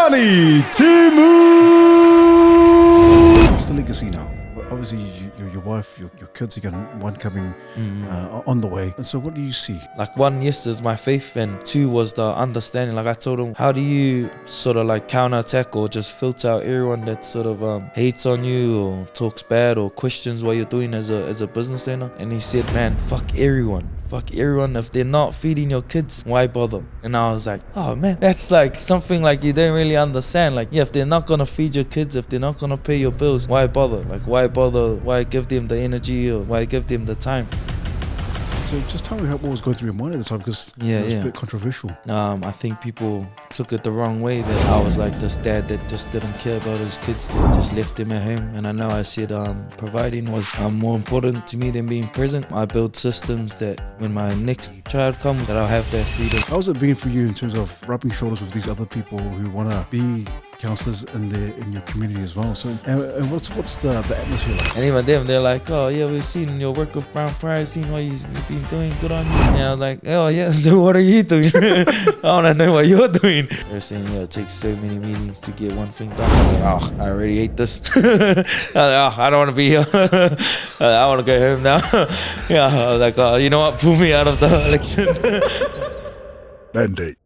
Johnnie Timu! What's the legacy now? Obviously, your wife, your kids, you got one coming on the way. And so what do you see? Like, one, yes, is my faith, and two was the understanding. Like, I told him, how do you sort of like counterattack or just filter out everyone that sort of hates on you or talks bad or questions what you're doing as a business owner? And he said, man, fuck everyone. Fuck everyone. If they're not feeding your kids, why bother? And I was like, oh man, that's like something like you don't really understand. Like, yeah, if they're not gonna feed your kids, if they're not gonna pay your bills, why bother? Like, why bother? Why give them the energy or why give them the time? So just tell me what was going through your mind at the time, because it was a bit controversial. I think people took it the wrong way, that I was like this dad that just didn't care about his kids, that just left them at home. And I know I said providing was more important to me than being present. I build systems that when my next child comes, that I'll have that freedom. How's it been for you in terms of rubbing shoulders with these other people who want to be counsellors in your community as well? So and what's the atmosphere like? And even them, they're like, oh yeah, we've seen your work with Brown Pride, seen what you've been doing, good on you. And I was like, oh yeah, so what are you doing? I want to know what you're doing. They're saying, yeah, it takes so many meetings to get one thing done. I'm like, oh, I already hate this. I don't want to be here. I want to go home now. Yeah, I was like, oh, you know what, pull me out of the election. Mandate.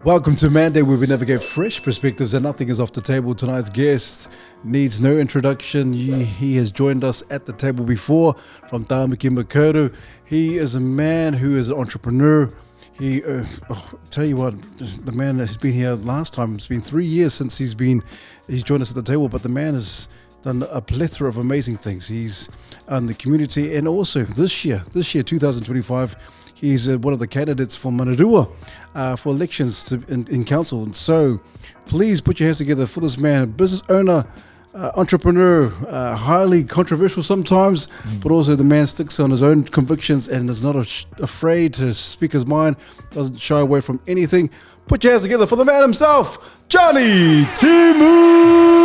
Welcome to Mandate, where we navigate fresh perspectives and nothing is off the table. Tonight's guest needs no introduction. He has joined us at the table before from Tāmaki Makaurau. He is a man who is an entrepreneur. He, tell you what, the man has been here last time. It's been 3 years since he's joined us at the table, but the man has done a plethora of amazing things. He's in the community, and also this year, 2025, he's one of the candidates for Manarua for elections in council. And so please put your hands together for this man, business owner, entrepreneur, highly controversial sometimes, but also the man sticks on his own convictions and is not afraid to speak his mind, doesn't shy away from anything. Put your hands together for the man himself, Johnnie Timu!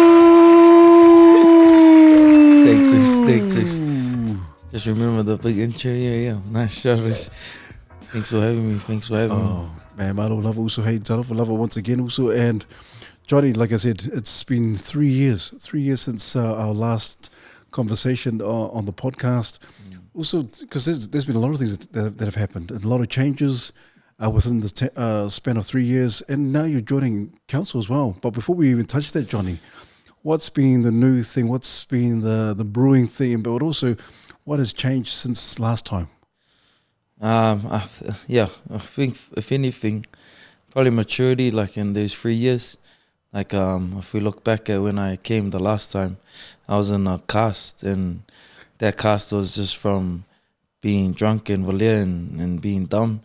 Thanks. Just remember the big intro. Yeah. Nice shot. Thanks for having me. Oh, man, Malo, love also. Hey, Talofa, love it once again also. And Johnny, like I said, it's been 3 years. 3 years since our last conversation on the podcast. Also, because there's been a lot of things that have happened, and a lot of changes within the span of 3 years. And now you're joining council as well. But before we even touch that, Johnny, what's been the new thing? What's been the brewing thing? But also, what has changed since last time? I think if anything, probably maturity. Like in those 3 years, like if we look back at when I came the last time, I was in a cast, and that cast was just from being drunk and volunteer and being dumb.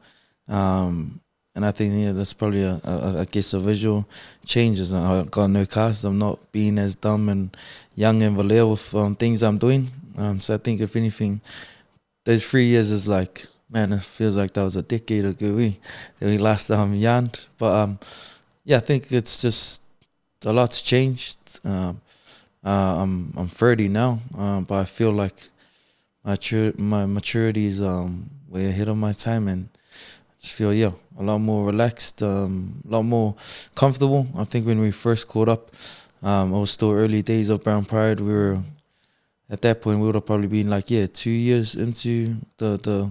And I think that's probably I guess a visual changes. I got no cast. I'm not being as dumb and young and volunteer with things I'm doing. So I think if anything, those 3 years is like, man, it feels like that was a decade ago. We last yarned, but I think it's just a lot's changed. I'm 30 now, but I feel like my maturity is way ahead of my time, and I just feel a lot more relaxed, a lot more comfortable. I think when we first caught up, it was still early days of Brown Pride. At that point, we would have probably been like 2 years into the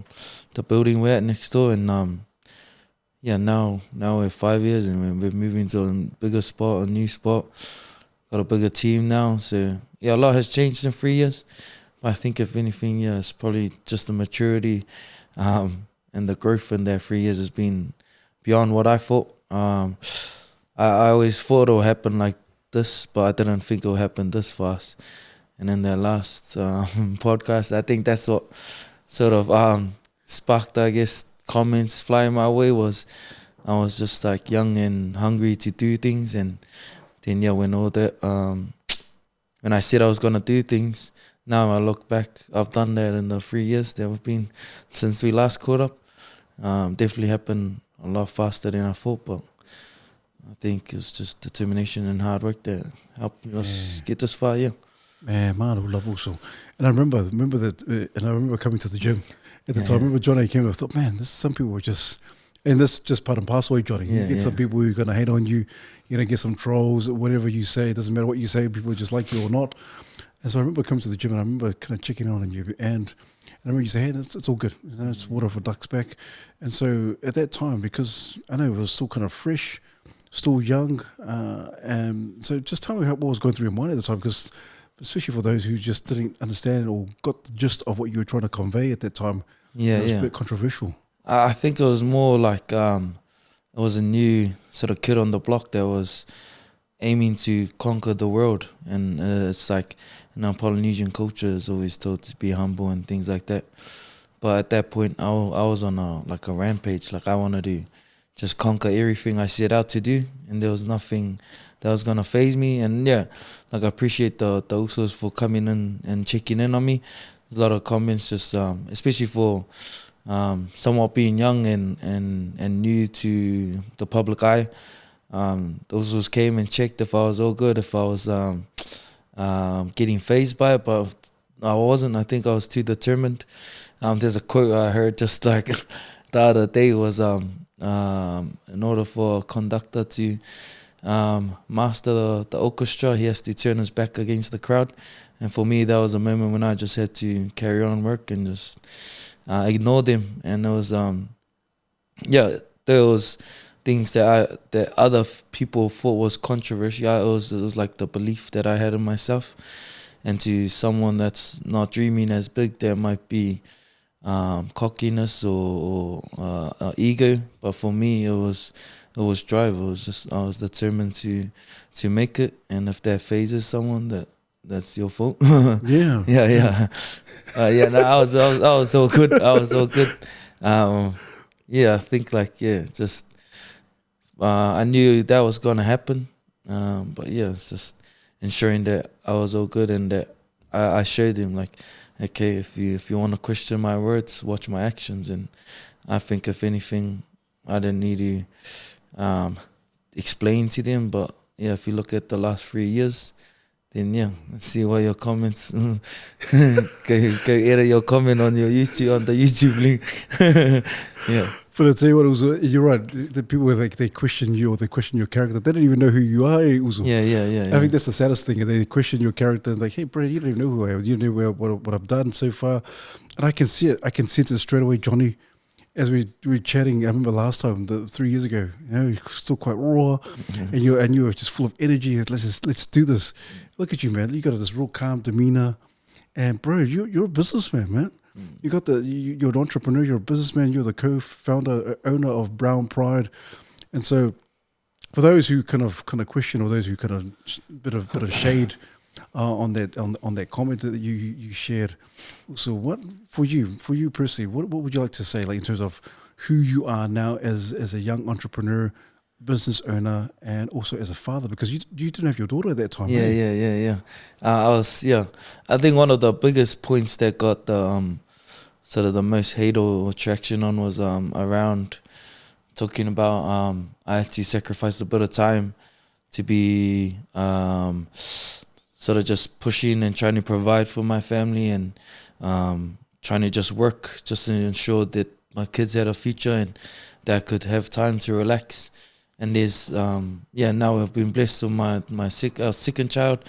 building we're at next door, and now we're 5 years and we're moving to a bigger spot, a new spot, got a bigger team now. So a lot has changed in 3 years. But I think if anything, it's probably just the maturity and the growth in that 3 years has been beyond what I thought. I always thought it would happen like this, but I didn't think it would happen this fast. And in that last podcast, I think that's what sort of sparked, I guess, comments flying my way. Was I was just like young and hungry to do things, and then when all that when I said I was gonna do things, now I look back, I've done that in the 3 years that we've been since we last caught up. Definitely happened a lot faster than I thought, but I think it's just determination and hard work that helped us get this far. Man, I love also. And I remember that, and I remember coming to the gym at the time. I remember Johnny came, I thought, man, some people were just And that's just part and parcel, Johnny. You Yeah, get some yeah. people who are going to hate on you. You're going to get some trolls, whatever you say. It doesn't matter what you say. People just like you or not. And so I remember coming to the gym and I remember kind of checking on you. And I remember you say, hey, it's all good. You know, it's water for duck's back. And so at that time, because I know it was still kind of fresh, still young. And so just tell me what was going through your mind at the time, because especially for those who just didn't understand or got the gist of what you were trying to convey at that time, Yeah, it was a yeah. bit controversial. I think it was more like it was a new sort of kid on the block that was aiming to conquer the world, and it's like, you know, Polynesian culture is always told to be humble and things like that. But at that point, I was on a rampage. Like I wanted to just conquer everything I set out to do, and there was nothing that was gonna phase me. And yeah, like I appreciate the Usos for coming in and checking in on me. There's a lot of comments, just especially for somewhat being young and new to the public eye. Those Usos came and checked if I was all good, if I was getting phased by it, but I wasn't. I think I was too determined. There's a quote I heard just like the other day was in order for a conductor to master the orchestra, he has to turn his back against the crowd. And for me, that was a moment when I just had to carry on work and just ignore them. And it was there was things that other people thought was controversial. It was like the belief that I had in myself. And to someone that's not dreaming as big, there might be cockiness or ego. But for me, it was drive. It was just I was determined to make it. And if that phases someone, that's your fault. Yeah. yeah. No, I was so good. I was so good. Yeah, I think just I knew that was gonna happen. But yeah, it's just ensuring that I was all good and that I showed him like, okay, if you want to question my words, watch my actions. And I think if anything, I didn't need to explain to them. But yeah, if you look at the last 3 years, then yeah, let's see what your comments. go edit your comment on your YouTube, on the YouTube link. Yeah. But I tell you what, you're right. The people they question you or they question your character. They don't even know who you are. Uzo. Yeah. I think that's the saddest thing. They question your character and like, hey, bro, you don't even know who I am. You don't know what I've done so far. And I can see it. I can sense it straight away, Johnny. As we were chatting, I remember last time, 3 years ago. You know, you're still quite raw, and you were just full of energy. Let's do this. Look at you, man. You got this real calm demeanor, and bro, you're a businessman, man. You got you're an entrepreneur. You're a businessman. You're the co-founder, owner of Brown Pride, and so for those who kind of question, or those who kind of bit of shade on that comment that you shared. So what for you personally? What would you like to say, like in terms of who you are now as a young entrepreneur, business owner, and also as a father? Because you didn't have your daughter at that time. Yeah. I think one of the biggest points that got the sort of the most hate or traction on was around talking about I had to sacrifice a bit of time to be sort of just pushing and trying to provide for my family and trying to just work just to ensure that my kids had a future and that I could have time to relax. And there's now I've been blessed with my second child,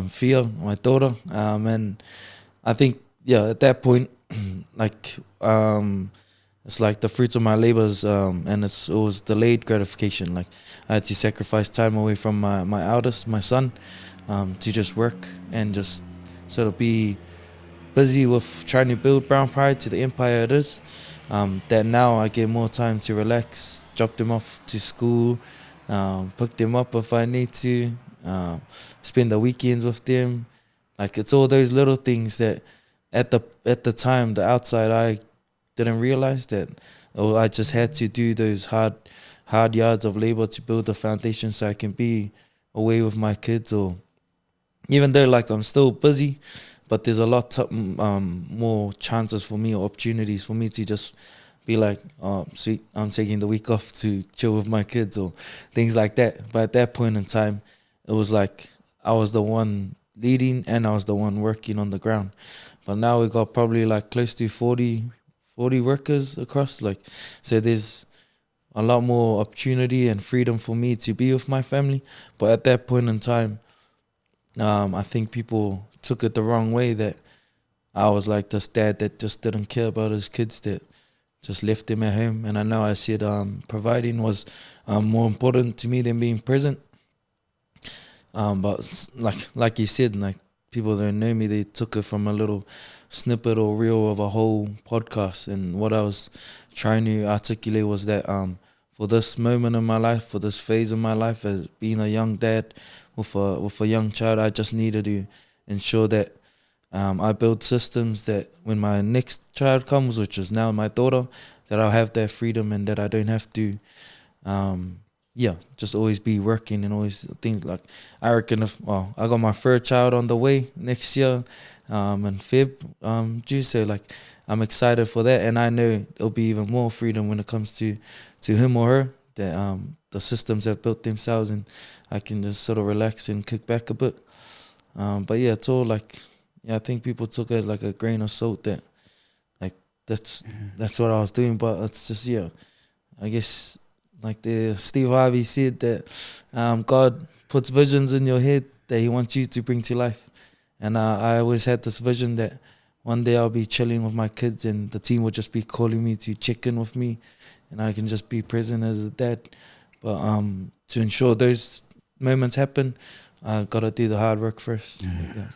Fia, my daughter, and I think at that point it's like the fruits of my labors, and it was delayed gratification. Like I had to sacrifice time away from my eldest, my son, to just work and just sort of be busy with trying to build Brown Pride to the empire it is. That now I get more time to relax, drop them off to school, pick them up if I need to, spend the weekends with them. Like it's all those little things that at the time, the outside eye didn't realize that. Or I just had to do those hard yards of labor to build the foundation so I can be away with my kids. Or even though like I'm still busy, but there's a lot more chances for me or opportunities for me to just be like, oh, sweet, I'm taking the week off to chill with my kids or things like that. But at that point in time, it was like I was the one leading and I was the one working on the ground. But now we got probably like close to 40 workers across. Like, so there's a lot more opportunity and freedom for me to be with my family. But at that point in time, I think people took it the wrong way, that I was like this dad that just didn't care about his kids, that just left them at home. And I know I said providing was more important to me than being present. But like you said, like people don't know me, they took it from a little snippet or reel of a whole podcast. And what I was trying to articulate was that for this moment in my life, for this phase of my life as being a young dad with a young child, I just needed to ensure that I build systems that when my next child comes, which is now my daughter, that I'll have that freedom and that I don't have to just always be working and always things like, I reckon I got my third child on the way next year in Feb, due, so like I'm excited for that, and I know there'll be even more freedom when it comes to him or her, that the systems have built themselves and I can just sort of relax and kick back a bit. But yeah, it's all like, I think people took it like a grain of salt, that like that's what I was doing, but it's just, I guess like the Steve Harvey said, that God puts visions in your head that he wants you to bring to life. And I always had this vision that one day I'll be chilling with my kids and the team will just be calling me to check in with me and I can just be present as a dad. But to ensure those moments happen, I got to do the hard work first. Yeah.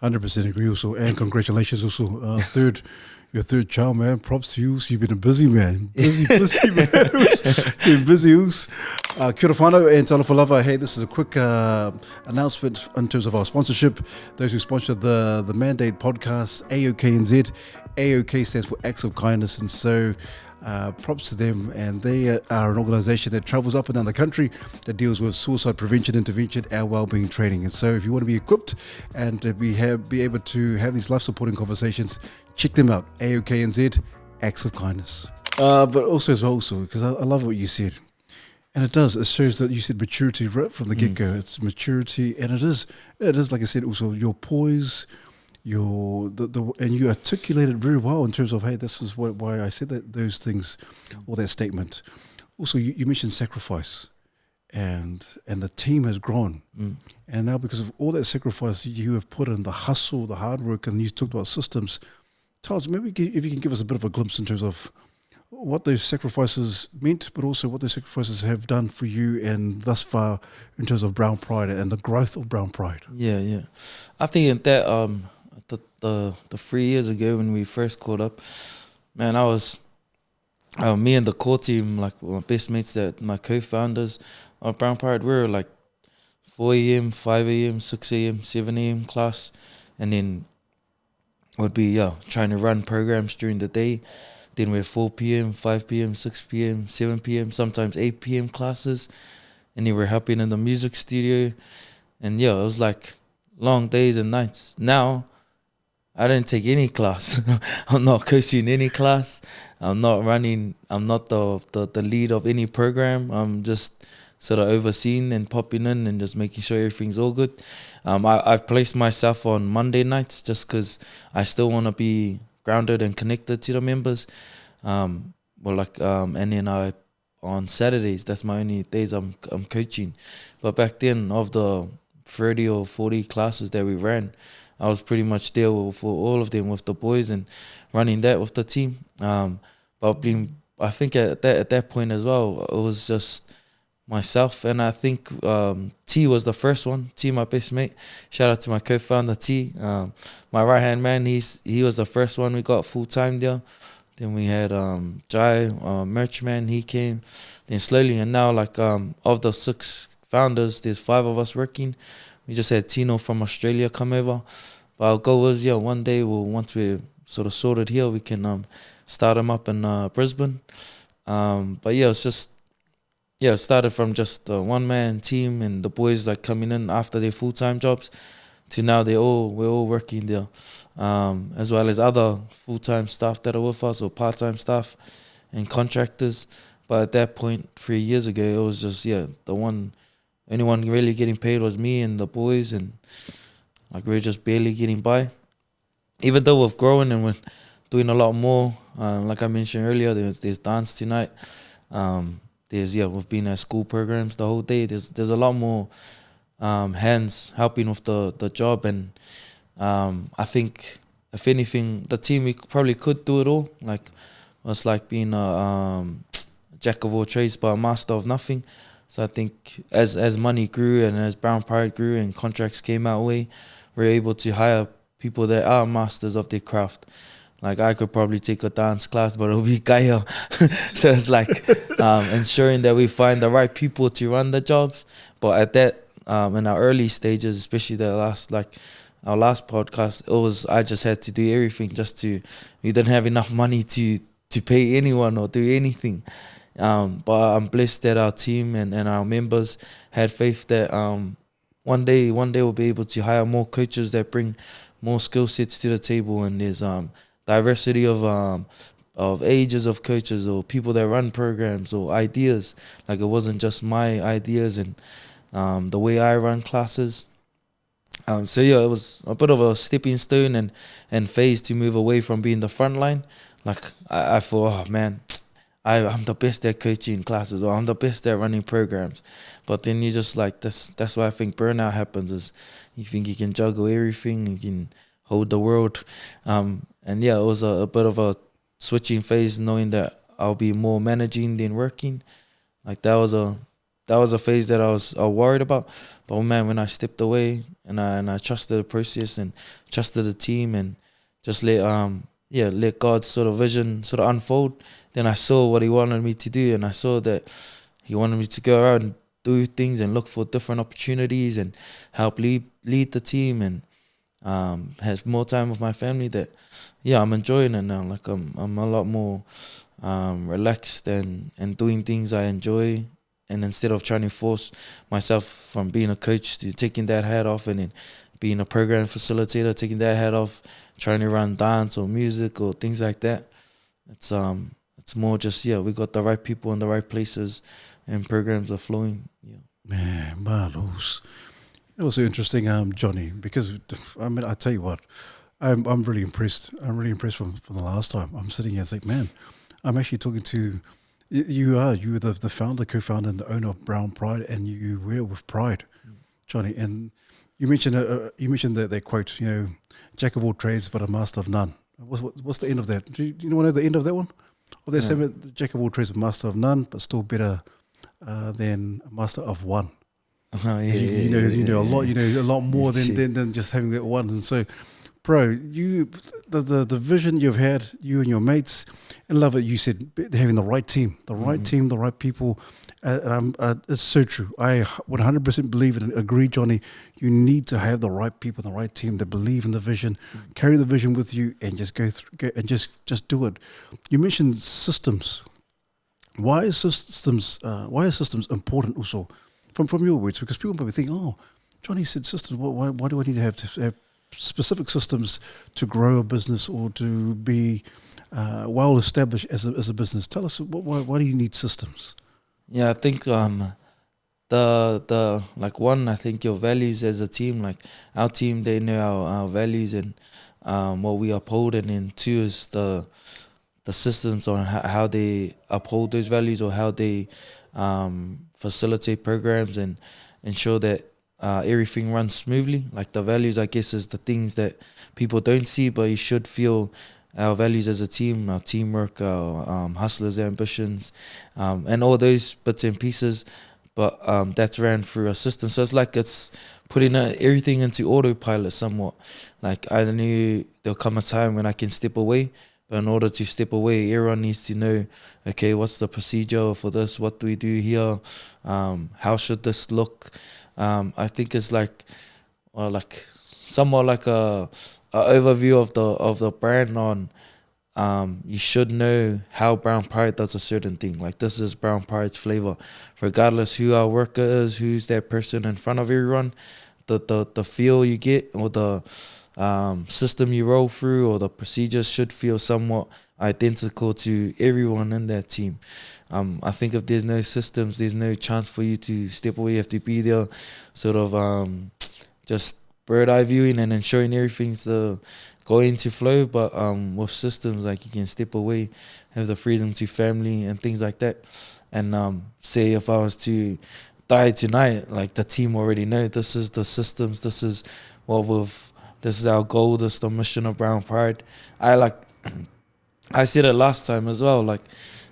100% agree also, and congratulations also. Your third child, man. Props to you. So you've been a busy man. Busy man. Been busy. Kia ora whanau and talofa lava. Hey, this is a quick announcement in terms of our sponsorship. Those who sponsored the Mandate podcast, AOKNZ. AOK stands for Acts of Kindness, and so props to them. And they are an organisation that travels up and down the country that deals with suicide prevention, intervention, and wellbeing training. And so if you want to be equipped and to be able to have these life supporting conversations, check them out. AOKNZ, Acts of Kindness. But also as well, because I love what you said. And it shows that you said maturity right from the get-go. It's maturity, and it is like I said, also your poise, and you articulate it very well in terms of, hey, this is why I said those things, or that statement. Also, you mentioned sacrifice, and the team has grown, and now because of all that sacrifice you have put in, the hustle, the hard work, and you talked about systems. Tell us, maybe if you can give us a bit of a glimpse in terms of what those sacrifices meant, but also what those sacrifices have done for you and thus far in terms of Brown Pride and the growth of Brown Pride. Yeah. I think in that the 3 years ago when we first caught up, man, I was me and the core team, like my best mates, that my co-founders of Brown Pride, we were like 4 a.m., 5 a.m., 6 a.m., 7 a.m. class, and then would be trying to run programs during the day. Then we had 4 p.m., 5 p.m., 6 p.m., 7 p.m., sometimes 8 p.m. classes. And then we're helping in the music studio. And it was like long days and nights. Now, I didn't take any class. I'm not coaching any class. I'm not the lead of any program. I'm just sort of overseeing and popping in and just making sure everything's all good. I've placed myself on Monday nights just because I still want to be grounded and connected to the members. And then on Saturdays, that's my only days I'm coaching. But back then, of the 30 or 40 classes that we ran, I was pretty much there for all of them with the boys and running that with the team. I think at that point as well, it was just myself, and I think T was the first one. T, my best mate. Shout out to my co-founder T. My right hand man. He was the first one we got full time there. Then we had Jai, merch man. He came. Then slowly, and now of the 6 founders, there's 5 of us working. We just had Tino from Australia come over. But our goal was one day once we're sort of sorted here, we can start them up in Brisbane. It's just. It started from just a one-man team and the boys coming in after their full-time jobs to now we're all working there, as well as other full-time staff that are with us or part-time staff and contractors. But at that point, 3 years ago, it was just, only one really getting paid was me and the boys, and we were just barely getting by. Even though we've grown and we're doing a lot more, like I mentioned earlier, there's dance tonight. We've been at school programs the whole day. There's a lot more hands helping with the job, and I think if anything, the team we probably could do it all. Like it's like being a jack of all trades but a master of nothing. So I think as money grew and as Brown Pride grew and contracts came our way, we're able to hire people that are masters of their craft. Like I could probably take a dance class, but it'll be Kaya. So it's like ensuring that we find the right people to run the jobs. But at that, in our early stages, especially our last podcast, I just had to do everything we didn't have enough money to pay anyone or do anything. But I'm blessed that our team and our members had faith that one day we'll be able to hire more coaches that bring more skill sets to the table, and there's diversity of ages of coaches or people that run programs or ideas. Like it wasn't just my ideas and the way I run classes. It was a bit of a stepping stone and phase to move away from being the front line. Like I thought, oh man, I'm the best at coaching classes, or I'm the best at running programs. But then you just like that's why I think burnout happens, is you think you can juggle everything, you can hold the world. And yeah, it was a bit of a switching phase, knowing that I'll be more managing than working. Like that was a phase that I was worried about. But man, when I stepped away and I trusted the process and trusted the team and just let God's sort of vision sort of unfold, then I saw what He wanted me to do, and I saw that He wanted me to go around and do things and look for different opportunities and help lead the team, and has more time with my family. That I'm enjoying it now. Like I'm a lot more relaxed and doing things I enjoy. And instead of trying to force myself from being a coach to taking that hat off, and then being a program facilitator, taking that hat off, trying to run dance or music or things like that, it's more just, we got the right people in the right places and programs are flowing. Yeah. Man, Marlos. It was interesting, Johnny, because I mean, I tell you what, I'm really impressed. I'm really impressed from the last time. I'm sitting here and like, man, I'm actually talking to you. You're the founder, co-founder, and the owner of Brown Pride, and you wear with pride, Johnny. And you mentioned that quote, jack of all trades but a master of none. What's the end of that? Do you know the end of that one? Or they say jack of all trades but master of none, but still better than a master of one. You know a lot. You know a lot more than just having that one. And so, bro, the vision you've had, you and your mates, and love it. You said having the right team, the right people. It's so true. I 100% believe it and agree, Johnny. You need to have the right people, the right team that believe in the vision, carry the vision with you, and just go and just do it. You mentioned systems. Why is systems important also? From your words, because people probably think, oh, Johnny said systems. Why do I need to have specific systems to grow a business or to be well established as a business? Tell us, why do you need systems? Yeah, I think I think your values as a team, like our team, they know our values and what we uphold, and then two is the systems on how they uphold those values, or how they facilitate programs and ensure that everything runs smoothly. Like the values, I guess, is the things that people don't see, but you should feel our values as a team, our teamwork, our hustlers' ambitions, and all those bits and pieces. But that's ran through a system. So it's like it's putting everything into autopilot somewhat. Like I knew there'll come a time when I can step away. But in order to step away, everyone needs to know, okay, what's the procedure for this? What do we do here? How should this look? I think it's somewhat like a overview of the brand on. You should know how Brown Pride does a certain thing. Like this is Brown Pride's flavor, regardless who our worker is, who's that person in front of everyone. The feel you get, or the system you roll through, or the procedures should feel somewhat identical to everyone in that team. I think if there's no systems, there's no chance for you to step away. You have to be there, sort of just bird eye viewing and ensuring everything's going to flow. But with systems, like you can step away, have the freedom to family and things like that. And say if I was to die tonight, like the team already know this is the systems, this is this is our goal, this is the mission of Brown Pride. I said it last time as well, like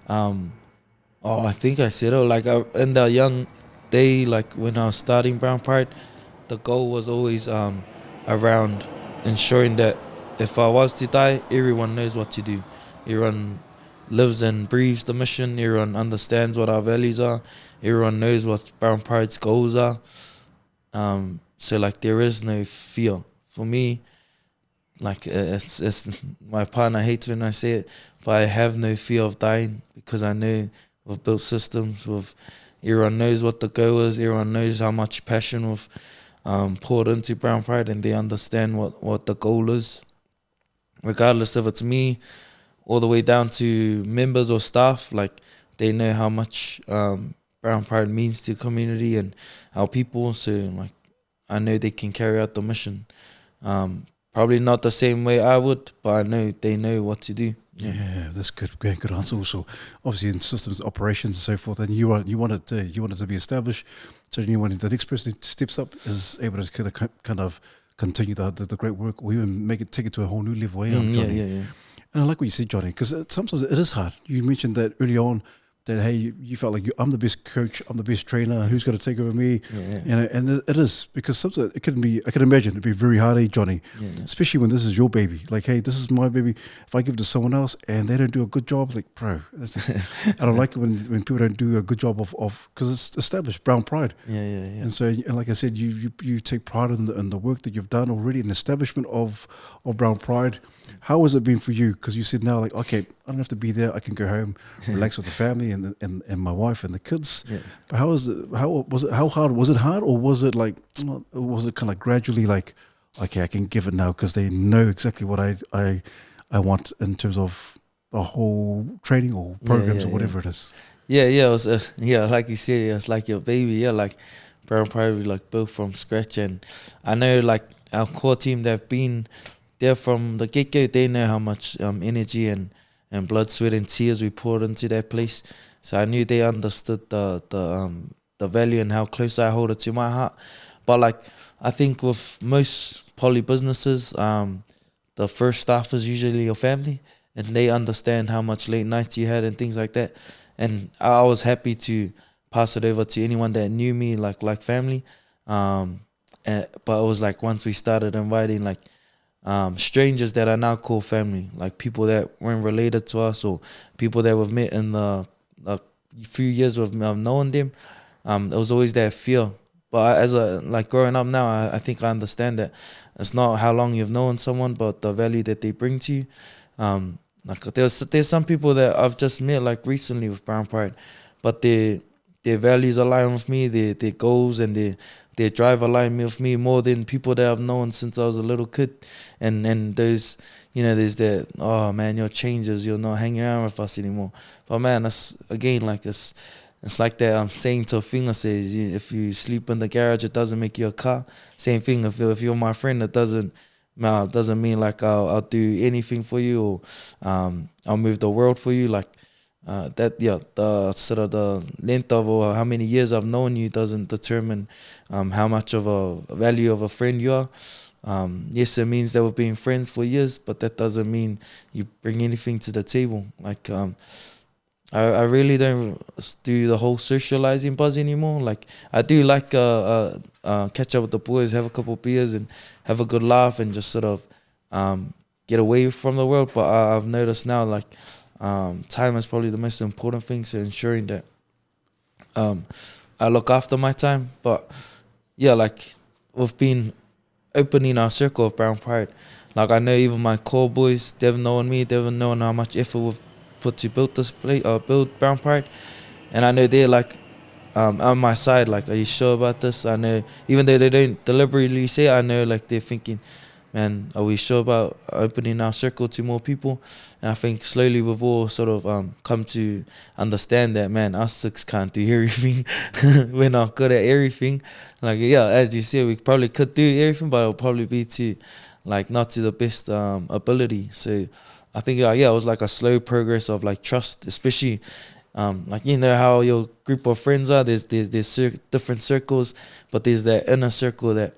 I think I said it, like in the young day, like when I was starting Brown Pride, the goal was always around ensuring that if I was to die, everyone knows what to do. Everyone lives and breathes the mission. Everyone understands what our values are. Everyone knows what Brown Pride's goals are. So like there is no fear for me. Like it's my partner hates when I say it, but I have no fear of dying because I know we've built systems. Everyone knows what the goal is. Everyone knows how much passion we've poured into Brown Pride, and they understand what the goal is, regardless if it's me all the way down to members or staff. Like they know how much Brown Pride means to the community and our people. So like I know they can carry out the mission. Probably not the same way I would, but I know they know what to do. Yeah, that's good. Good answer. Also, obviously in systems, operations, and so forth. And you wanted to be established. So you wanted the next person who steps up is able to kind of continue the great work, or even take it to a whole new level. Johnny. Yeah. And I like what you said, Johnny, because sometimes it is hard. You mentioned that early on, that hey, you felt like I'm the best coach, I'm the best trainer. Who's going to take over me? You know, and it is, because sometimes it can be. I can imagine it'd be very hard, Johnny, especially when this is your baby. Like, hey, this is my baby. If I give it to someone else and they don't do a good job, like, bro, I don't like it when people don't do a good job of because it's established Brown Pride. And so, and like I said, you take pride in the work that you've done already in the establishment of Brown Pride. How has it been for you? Because you said now, like, okay, I don't have to be there. I can go home, relax with the family and my wife and the kids. But how was it? How was it? How hard was it? Hard, or was it like? Was it kind of gradually like, okay, I can give it now because they know exactly what I want in terms of the whole training or programs or whatever it is. It was like you said, it's like your baby. Like Brown Pride, we like built from scratch, and I know like our core team, they've been there from the get-go. They know how much energy and blood, sweat and tears we poured into that place. So I knew they understood the value and how close I hold it to my heart. But like I think with most poly businesses, the first staff is usually your family, and they understand how much late nights you had and things like that. And I was happy to pass it over to anyone that knew me like family. But it was like once we started inviting like strangers that I now call family, like people that weren't related to us or people that we've met in the few years of knowing them, there was always that fear. But as growing up now, I think I understand that it's not how long you've known someone, but the value that they bring to you. Like there's some people that I've just met like recently with Brown Pride, but their values align with me, their goals and their drive align with me more than people that I've known since I was a little kid. And those, there's that, oh man, you're changes, you're not hanging around with us anymore. But man, that's again like it's like that saying to a finger says, if you sleep in the garage, it doesn't make you a car. Same thing, if you're my friend, it doesn't mean like I'll do anything for you or I'll move the world for you. Like the sort of the length of or how many years I've known you doesn't determine how much of a value of a friend you are. Yes, it means that we've been friends for years, but that doesn't mean you bring anything to the table. Like I really don't do the whole socializing buzz anymore. Like I do like catch up with the boys, have a couple of beers and have a good laugh and just sort of get away from the world. But I've noticed now like time is probably the most important thing, so ensuring that I look after my time. But yeah, like we've been opening our circle of Brown Pride. Like I know even my core boys, they've known me, they've known how much effort we've put to build this place, build Brown Pride, and I know they're like on my side. Like, are you sure about this? I know even though they don't deliberately say it, I know like they're thinking, man, are we sure about opening our circle to more people? And I think slowly we've all sort of come to understand that, man, us six can't do everything. We're not good at everything. Like, yeah, as you said, we probably could do everything, but it'll probably be not to the best ability. So I think, it was like a slow progress of like trust, especially Like, you know how your group of friends are, there's different circles, but there's that inner circle that,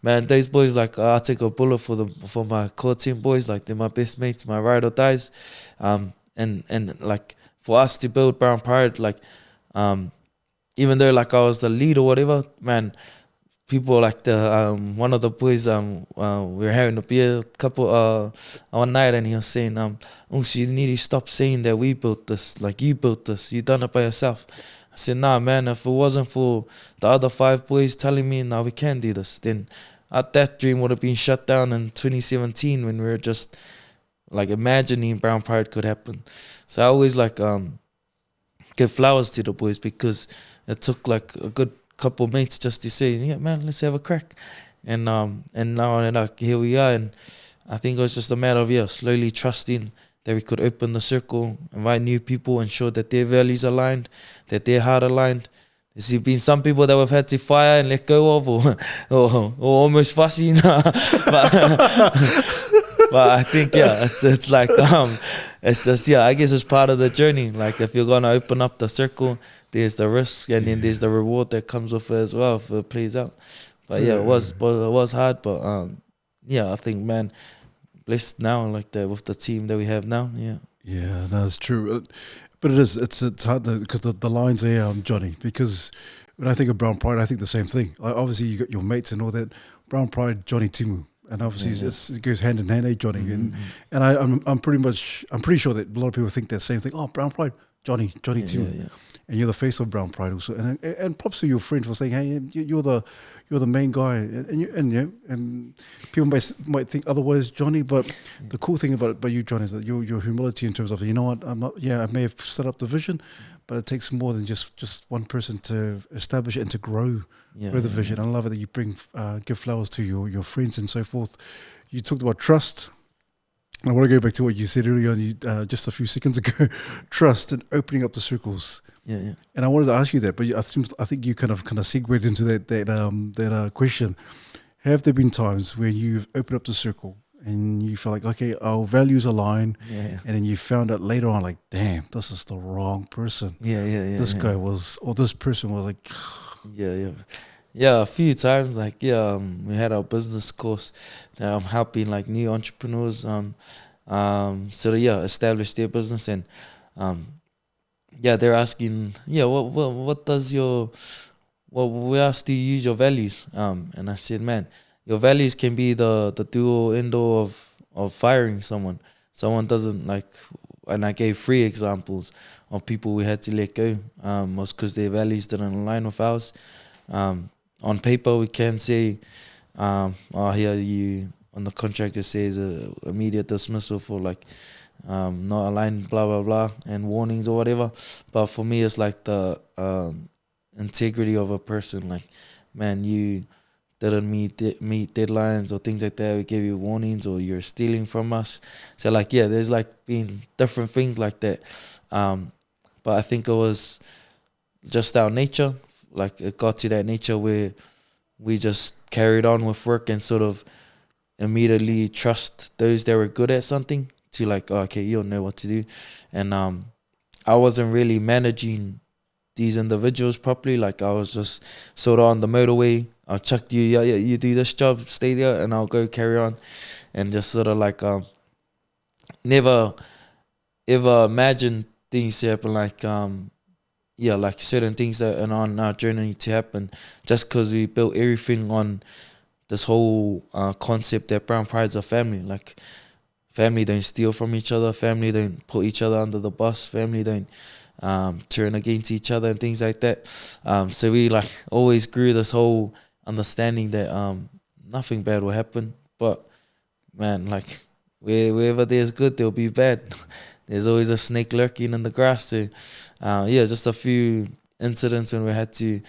man, those boys, like, I take a bullet for my core team boys, like, they're my best mates, my ride or dies. And like, for us to build Brown Pride, like, even though, like, I was the lead or whatever, man, people like one of the boys, we were having a beer one night, and he was saying, oh, so you need to stop saying that we built this, like, you built this, you done it by yourself. I said, nah, man, if it wasn't for the other 5 boys telling me, now we can do this, then that dream would have been shut down in 2017 when we were just like imagining Brown Pride could happen. So I always like give flowers to the boys, because it took like a good couple of mates just to say, yeah, man, let's have a crack. And now, like, here we are. And I think it was just a matter of slowly trusting that we could open the circle, invite new people, ensure that their values aligned, that their heart aligned. There's been some people that we've had to fire and let go of, or almost fussy, but I think it's like it's just I guess it's part of the journey. Like, if you're gonna open up the circle, there's the risk, and then there's the reward that comes with it as well if it plays out. But it was hard, but I think, man, blessed now, like, that with the team that we have now. Yeah, that's true. But it's hard because the lines are, Johnny, because when I think of Brown Pride, I think the same thing. Like, obviously, you got your mates and all that. Brown Pride, Johnnie Timu. And obviously, it goes hand in hand, Johnny? Mm-hmm. And I'm pretty sure that a lot of people think that same thing. Oh, Brown Pride, Johnnie Timu. And you're the face of Brown Pride also. And props to your friend for saying, hey, you're the main guy. And people might think otherwise, Johnny. But the cool thing about you, Johnny, is that your humility in terms of, you know what, I'm not. Yeah, I may have set up the vision, but it takes more than just one person to establish it and to grow the vision. I love it that you give flowers to your friends and so forth. You talked about trust. And I want to go back to what you said earlier on, just a few seconds ago. Trust and opening up the circles. Yeah. And I wanted to ask you that, but I think you kind of segued into that question. Have there been times where you've opened up the circle and you feel like, okay, our values align, and then you found out later on, like, damn, this is the wrong person. This guy was, or this person was like, a few times, like, we had our business course that I'm helping, like, new entrepreneurs establish their business, and they're asking, where else do you use your values? And I said, man, your values can be the do or end all of firing someone. Someone doesn't, like, and I gave 3 examples of people we had to let go, was because their values didn't align with ours. On paper, we can say, here you on the contract it says immediate dismissal for, like, not aligned, blah blah blah, and warnings or whatever. But for me, it's like the integrity of a person. Like, man, you didn't meet deadlines or things like that. We gave you warnings, or you're stealing from us. So, like, there's, like, been different things like that. But I think it was just our nature. Like, it got to that nature where we just carried on with work and sort of immediately trust those that were good at something to, like, oh, okay, you'll know what to do. And I wasn't really managing these individuals properly. Like, I was just sort of on the motorway. I'll chuck you, you do this job, stay there, and I'll go carry on. And just sort of, like, never ever imagined things to happen, like, like certain things that are on our journey to happen, just because we built everything on this whole concept that Brown Pride's a family. Like, family don't steal from each other, family don't put each other under the bus, family don't turn against each other and things like that. So we, like, always grew this whole understanding that nothing bad will happen. But, man, like, wherever there's good, there'll be bad. There's always a snake lurking in the grass. So, just a few incidents when we had to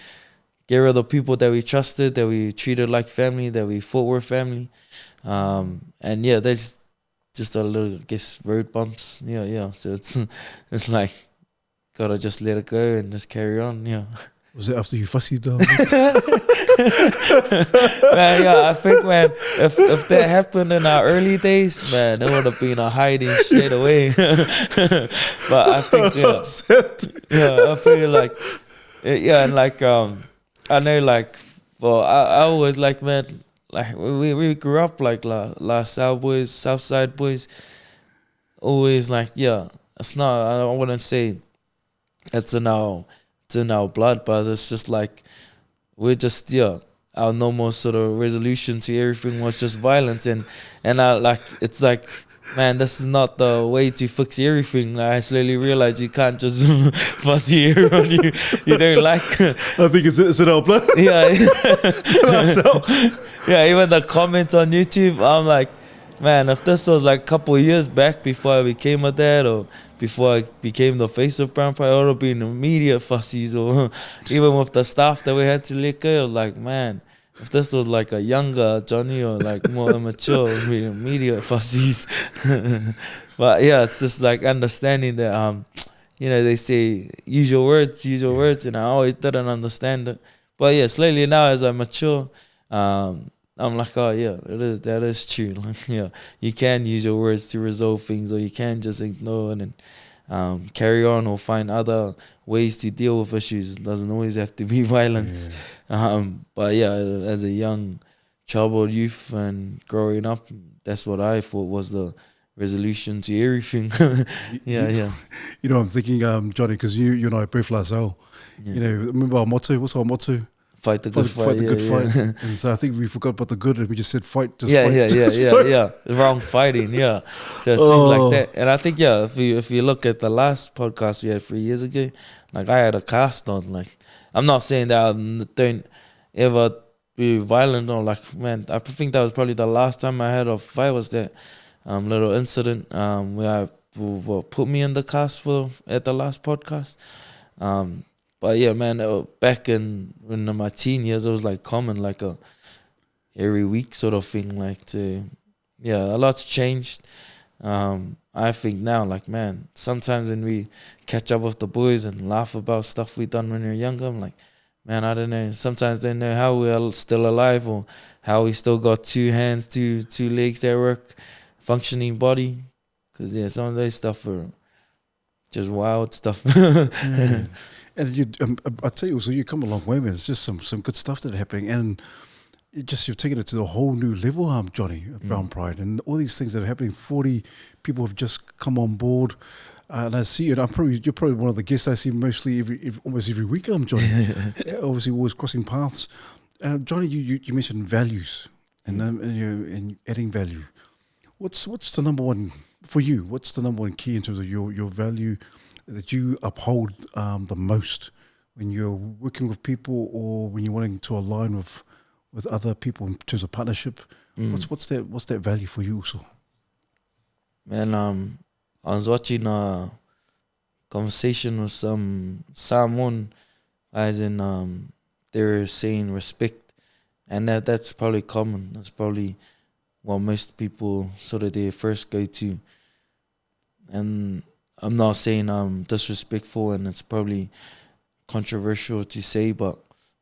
get rid of people that we trusted, that we treated like family, that we thought were family. And there's just a little, I guess, road bumps. So it's like, gotta just let it go and just carry on. Was it after you fussied down? Man, yeah, I think, man, if that happened in our early days, man, it would have been a hiding straight away. But I think, I feel like, yeah, and like, I know, like, for I always like, man, like we grew up like South boys, South Side boys, always like, yeah, it's not. I wouldn't say it's in our blood, but it's just like we're just our normal sort of resolution to everything was just violence, and I like it's like, man, this is not the way to fix everything. Like, I slowly realized you can't just fussy everyone you don't like. I think it's in our blood. Yeah, yeah. Even the comments on YouTube, I'm like, man, if this was like a couple of years back before I became a dad or before I became the face of Brown Pride, I would have been immediate fussies. Or even with the staff that we had to let go, like, man, if this was like a younger Johnny or like more immature, it would be immediate fussies. But yeah, it's just like understanding that, they say use your words, and I always didn't understand it. But yeah, slowly now as I mature, I'm like, oh yeah, that is true. Like, yeah, you can use your words to resolve things, or you can just ignore it and carry on, or find other ways to deal with issues. It doesn't always have to be violence. But yeah, as a young troubled youth and growing up, that's what I thought was the resolution to everything. Yeah. You know, I'm thinking, Johnny, because you and I both Lazelle. Yeah. You know, remember our motto? What's our motto? Fight the good fight. Fight the good fight. And so I think we forgot about the good, and we just said fight. Just fight. Yeah. Wrong fighting. Yeah. So it seems like that. And I think, if you look at the last podcast we had 3 years ago, like I had a cast on. Like, I'm not saying that I don't ever be violent or like, man, I think that was probably the last time I had a fight, was that little incident where put me in the cast at the last podcast. But yeah, man, back in my teen years, it was like common, like a every week sort of thing. Like a lot's changed. I think now, like, man, sometimes when we catch up with the boys and laugh about stuff we done when we were younger, I'm like, man, I don't know. Sometimes they know how we're still alive, or how we still got 2 hands, two legs that work, functioning body. Because some of those stuff are just wild stuff. And I tell you, so you come a long way, man. It's just some good stuff that are happening, and you've taken it to a whole new level, Johnny, Brown Pride, and all these things that are happening. 40 people have just come on board, and I see it. You're probably one of the guests I see mostly almost every week, Johnny. Obviously, always crossing paths. Johnny, you mentioned values and adding value. What's the number one for you? What's the number one key in terms of your value that you uphold the most when you're working with people, or when you're wanting to align with other people in terms of partnership? What's that value for you also? Man, I was watching a conversation with someone, as in they were saying respect, and that's probably common. That's probably what most people sort of they first go to. And I'm not saying I'm disrespectful, and it's probably controversial to say, but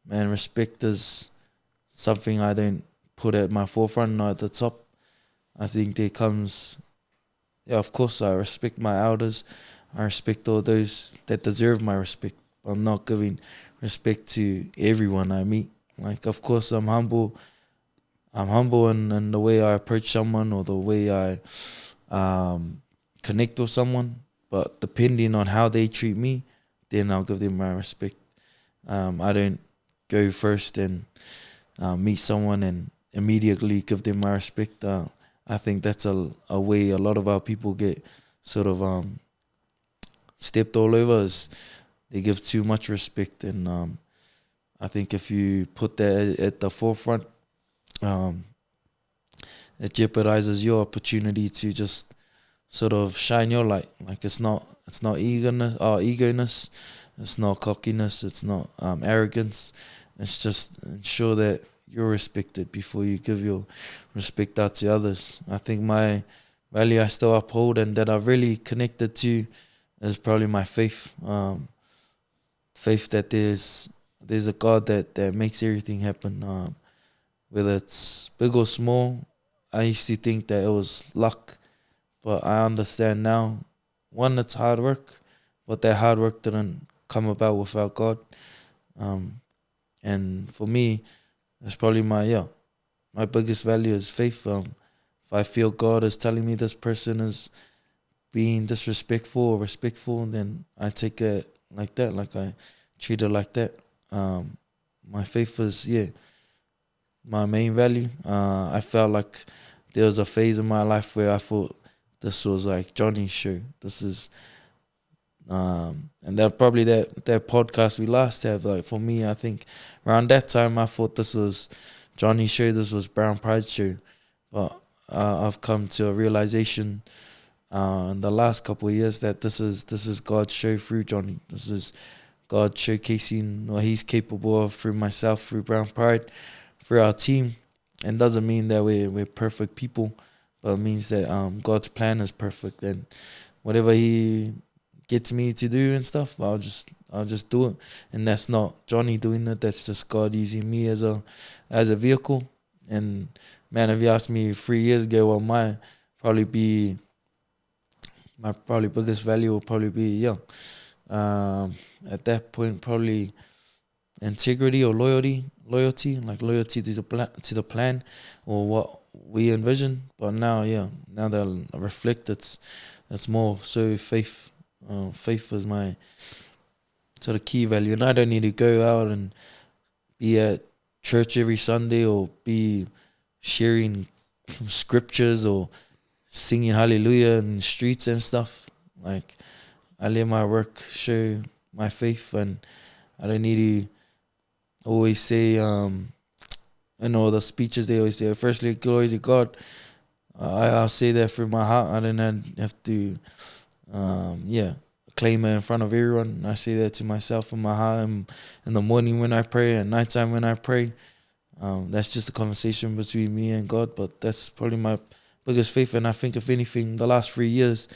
man, respect is something I don't put at my forefront, not at the top. I think there comes, of course I respect my elders. I respect all those that deserve my respect. I'm not giving respect to everyone I meet. Like, of course, I'm humble. I'm humble in the way I approach someone, or the way I connect with someone. But depending on how they treat me, then I'll give them my respect. I don't go first and meet someone and immediately give them my respect. I think that's a way a lot of our people get sort of stepped all over, is they give too much respect. And I think if you put that at the forefront, it jeopardizes your opportunity to just sort of shine your light. Like, it's not eagerness, it's not cockiness, it's not arrogance. It's just ensure that you're respected before you give your respect out to others. I think my value I still uphold, and that I've really connected to, is probably my faith. Faith that there's a God that makes everything happen. Whether it's big or small, I used to think that it was luck, but I understand now. One, it's hard work, but that hard work didn't come about without God. And for me, that's probably my biggest value is faith. If I feel God is telling me this person is being disrespectful or respectful, then I take it like that, like I treat it like that. My faith is, my main value. I felt like there was a phase in my life where I thought this was like Johnny's show. This is, and that probably that podcast we last had, like for me, I think around that time I thought this was Johnny's show, this was Brown Pride's show. But I've come to a realization in the last couple of years that this is God's show through Johnny. This is God showcasing what He's capable of through myself, through Brown Pride, through our team. And doesn't mean that we're perfect people, but it means that God's plan is perfect, and whatever He gets me to do and stuff, I'll just do it. And that's not Johnny doing it, that's just God using me as a vehicle. And man, if you asked me 3 years ago what my biggest value will probably be at that point probably integrity or loyalty, like loyalty to the plan or what we envision. But now that I reflect, it's more so faith. Faith is my sort of key value, and I don't need to go out and be at church every Sunday or be sharing scriptures or singing hallelujah in the streets and stuff. Like, I let my work show my faith, and I don't need to always say, the speeches they always say, firstly, glory to God. I'll say that from my heart. I don't have to, claim it in front of everyone. I say that to myself in my heart, and in the morning when I pray, and nighttime when I pray. That's just a conversation between me and God, but that's probably my biggest faith. And I think, if anything, the last 3 years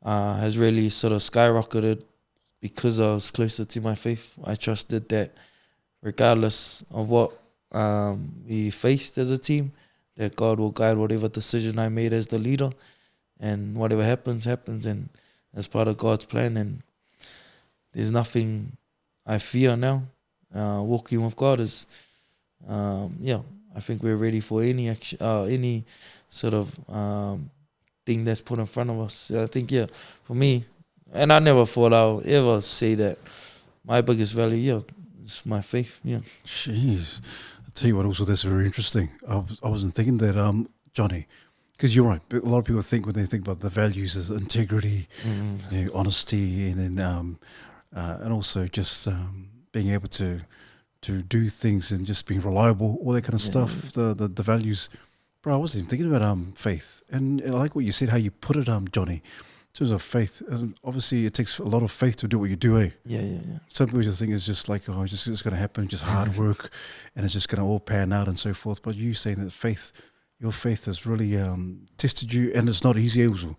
has really sort of skyrocketed because I was closer to my faith. I trusted that regardless of what we faced as a team, that God will guide whatever decision I made as the leader, and whatever happens, and as part of God's plan. And there's nothing I fear now. Walking with God is, I think we're ready for any action, any sort of thing that's put in front of us. So I think, for me, and I never thought I'll ever say that my biggest value, is my faith. Jeez. I'll tell you what, also that's very interesting. I wasn't thinking that, Johnny, because you're right. A lot of people think, when they think about the values, is integrity, honesty, and then and also just being able to do things and just being reliable, all that kind of stuff. The values, bro. I wasn't even thinking about faith, and I like what you said, how you put it, Johnny. In terms of faith, and obviously it takes a lot of faith to do what you do, eh? Yeah. Some people just think it's just like, it's just going to happen, just hard work, and it's just going to all pan out and so forth. But you saying that your faith has really tested you, and it's not easy also.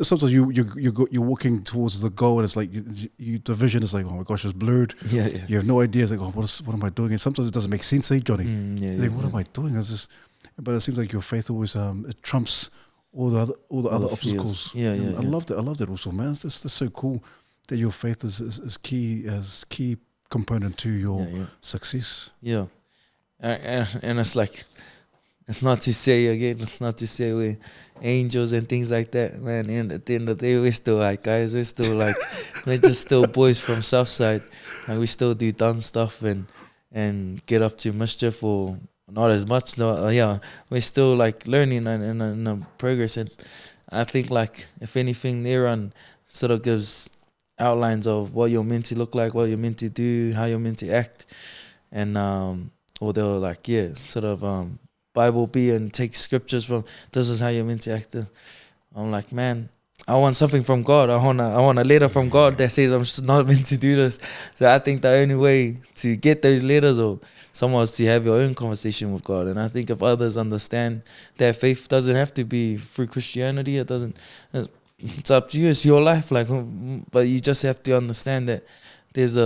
Sometimes you're walking towards the goal, and it's like the vision is like, oh my gosh, it's blurred. You have no idea. It's like, what am I doing? And sometimes it doesn't make sense, eh, Johnny? What am I doing? But it seems like your faith always it trumps all the other obstacles. I loved it. I loved it also, man. That's so cool that your faith is key component to your success. And it's like, it's not to say we're angels and things like that, man. And at the end of the day, we're still like guys. We're still like, we're just still boys from Southside, and we still do dumb stuff and get up to mischief, or not as much. No, we're still like learning and progress. And I think, like, if anything, Neron sort of gives outlines of what you're meant to look like, what you're meant to do, how you're meant to act, and or they'll like sort of Bible be and take scriptures from, this is how you're meant to act. I'm like, man, I want something from God. I want a letter from God that says I'm not meant to do this. So I think the only way to get those letters, or someone is to have your own conversation with God. And I think if others understand that faith doesn't have to be through Christianity, it's up to you. It's your life. Like, but you just have to understand that there's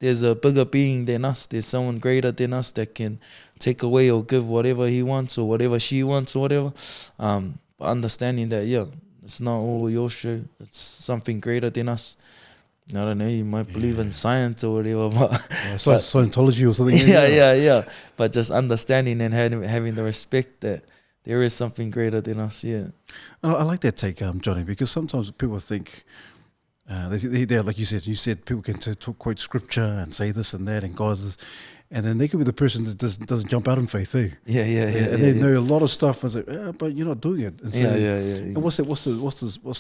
there's a bigger being than us. There's someone greater than us that can take away or give whatever he wants or whatever she wants or whatever. But understanding that, it's not all your show. It's something greater than us. I don't know, you might believe in science or whatever, but Scientology or something. yeah. But just understanding and having the respect that there is something greater than us, And I like that take, Johnny, because sometimes people think, they're like you said people can quote scripture and say this and that and God's this, and then they could be the person that doesn't jump out in faith, eh? Yeah. And they know a lot of stuff, and say, but you're not doing it. And so, And what's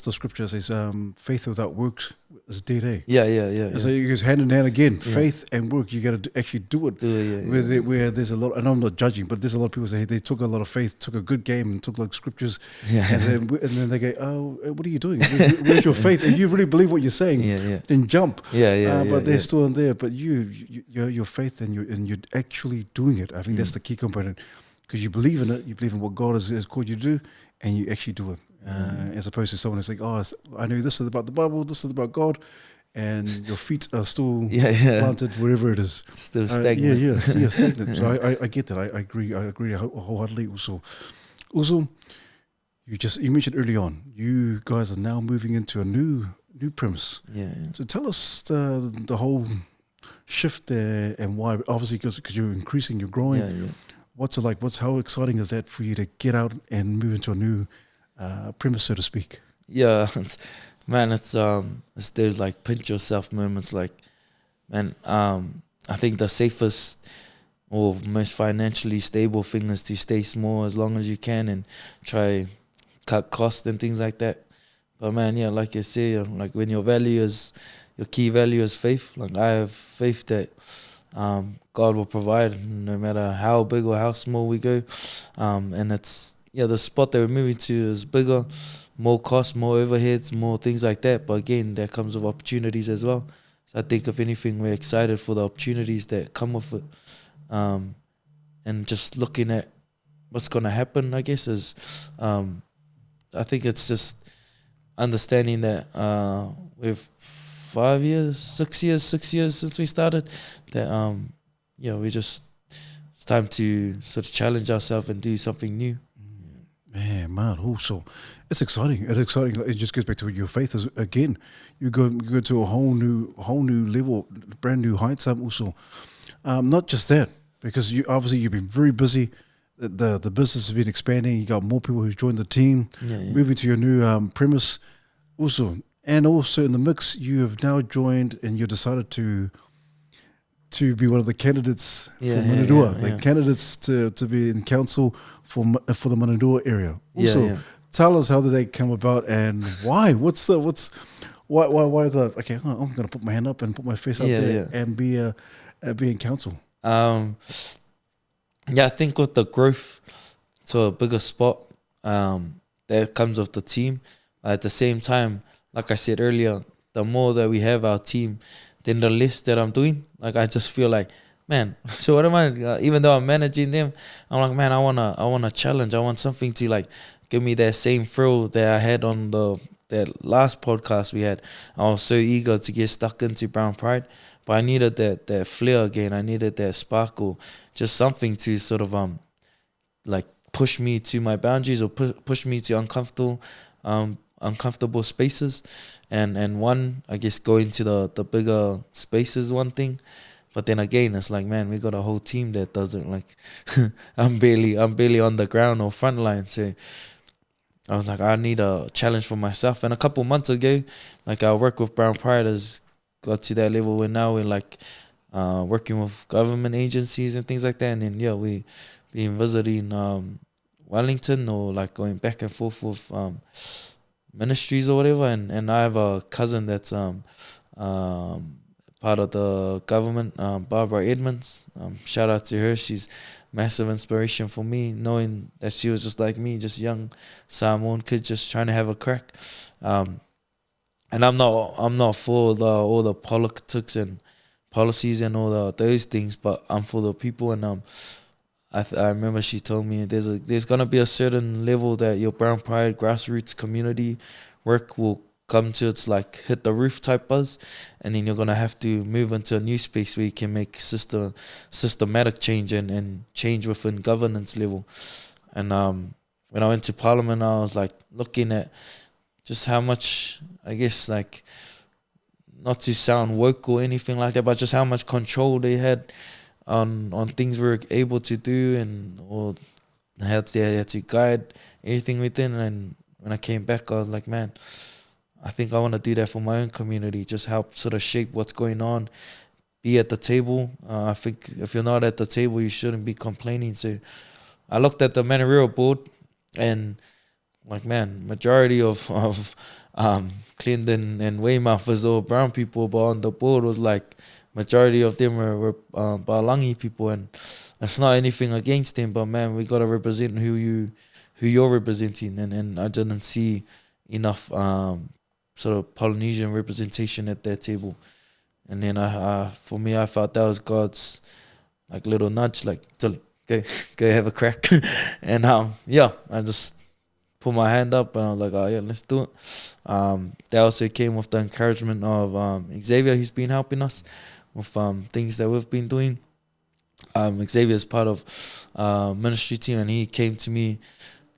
the scripture says? Faith without works is dead, eh? Yeah. And so it goes hand in hand again. Faith and work, you got to actually do it. Where there's a lot, and I'm not judging, but there's a lot of people say they took a lot of faith, took a good game, and took like scriptures, and then they go, oh, what are you doing? Where's your faith? And you really believe what you're saying? Then jump. But they're still in there. But your faith and you're actually doing it. I think that's the key component, because you believe in it. You believe in what God has called you to do, and you actually do it. As opposed to someone who's like, oh, I know this is about the Bible, this is about God, and your feet are still planted wherever it is. Still stagnant. Stagnant. So I get that. I agree wholeheartedly. Also, you mentioned early on, you guys are now moving into a new premise. So tell us the whole shift there and why. Obviously, because you're increasing, you're growing. What's it like? How exciting is that for you to get out and move into a new premise, so to speak? It's those like pinch yourself moments. Like, man, I think the safest or most financially stable thing is to stay small as long as you can and try cut costs and things like that. But man, like you say, like when your key value is faith. Like I have faith that God will provide no matter how big or how small we go. And it's the spot that we're moving to is bigger, more costs, more overheads, more things like that. But again, that comes with opportunities as well. So I think if anything, we're excited for the opportunities that come with it. And just looking at what's going to happen, I guess, is I think it's just understanding that we've 6 years since we started, that it's time to sort of challenge ourselves and do something new. Man, also, it's exciting. It just goes back to your faith is again. You go to a whole new level, brand new heights. Also, not just that, because you've been very busy. The business has been expanding. You got more people who've joined the team, moving to your new premise. Also, and also in the mix, you have now joined and you decided to be one of the candidates for Manadua, candidates to be in council for the Manadua area. Also, tell us, how did they come about and why? Why okay, I'm going to put my hand up and put my face out there and be in council. I think with the growth to a bigger spot, that comes with the team. At the same time, like I said earlier, the more that we have our team, then the less that I'm doing. Like I just feel like, man, so what am I? Even though I'm managing them, I'm like, man, I wanna challenge. I want something to like give me that same thrill that I had on that last podcast we had. I was so eager to get stuck into Brown Pride, but I needed that flair again. I needed that sparkle, just something to sort of like push me to my boundaries or push me to uncomfortable spaces, and one, I guess, going to the bigger spaces, one thing. But then again, it's like, man, we got a whole team that doesn't like I'm barely on the ground or front line. So I was like, I need a challenge for myself. And a couple months ago, like our work with Brown Pride has got to that level where now we're like working with government agencies and things like that. And then we been visiting Wellington, or like going back and forth with ministries or whatever, and I have a cousin that's part of the government, Barbara Edmonds. Shout out to her. She's massive inspiration for me, knowing that she was just like me, just young Samoan kid, just trying to have a crack. And I'm not for all the politics and policies and all those things, but I'm for the people. And I remember she told me there's gonna be a certain level that your Brown Pride grassroots community work will come to its like hit the roof type buzz, and then you're gonna have to move into a new space where you can make systematic change and change within governance level. And when I went to Parliament, I was like looking at just how much, I guess, like, not to sound woke or anything like that, but just how much control they had on things we were able to do, and or had to guide everything within. And when I came back, I was like, man, I think I want to do that for my own community, just help sort of shape what's going on, be at the table. I think if you're not at the table, you shouldn't be complaining. So I looked at the managerial board, and like, man, majority of Clinton and Weymouth was all brown people, but on the board was like majority of them were Balangi people, and it's not anything against them, but man, we gotta represent who you're representing, and I didn't see enough sort of Polynesian representation at that table. And then for me, I felt that was God's like little nudge, like, Tilly, go have a crack. And I just put my hand up, and I was like, oh yeah, let's do it. That also came with the encouragement of Xavier, who's been helping us with things that we've been doing. Xavier is part of ministry team, and he came to me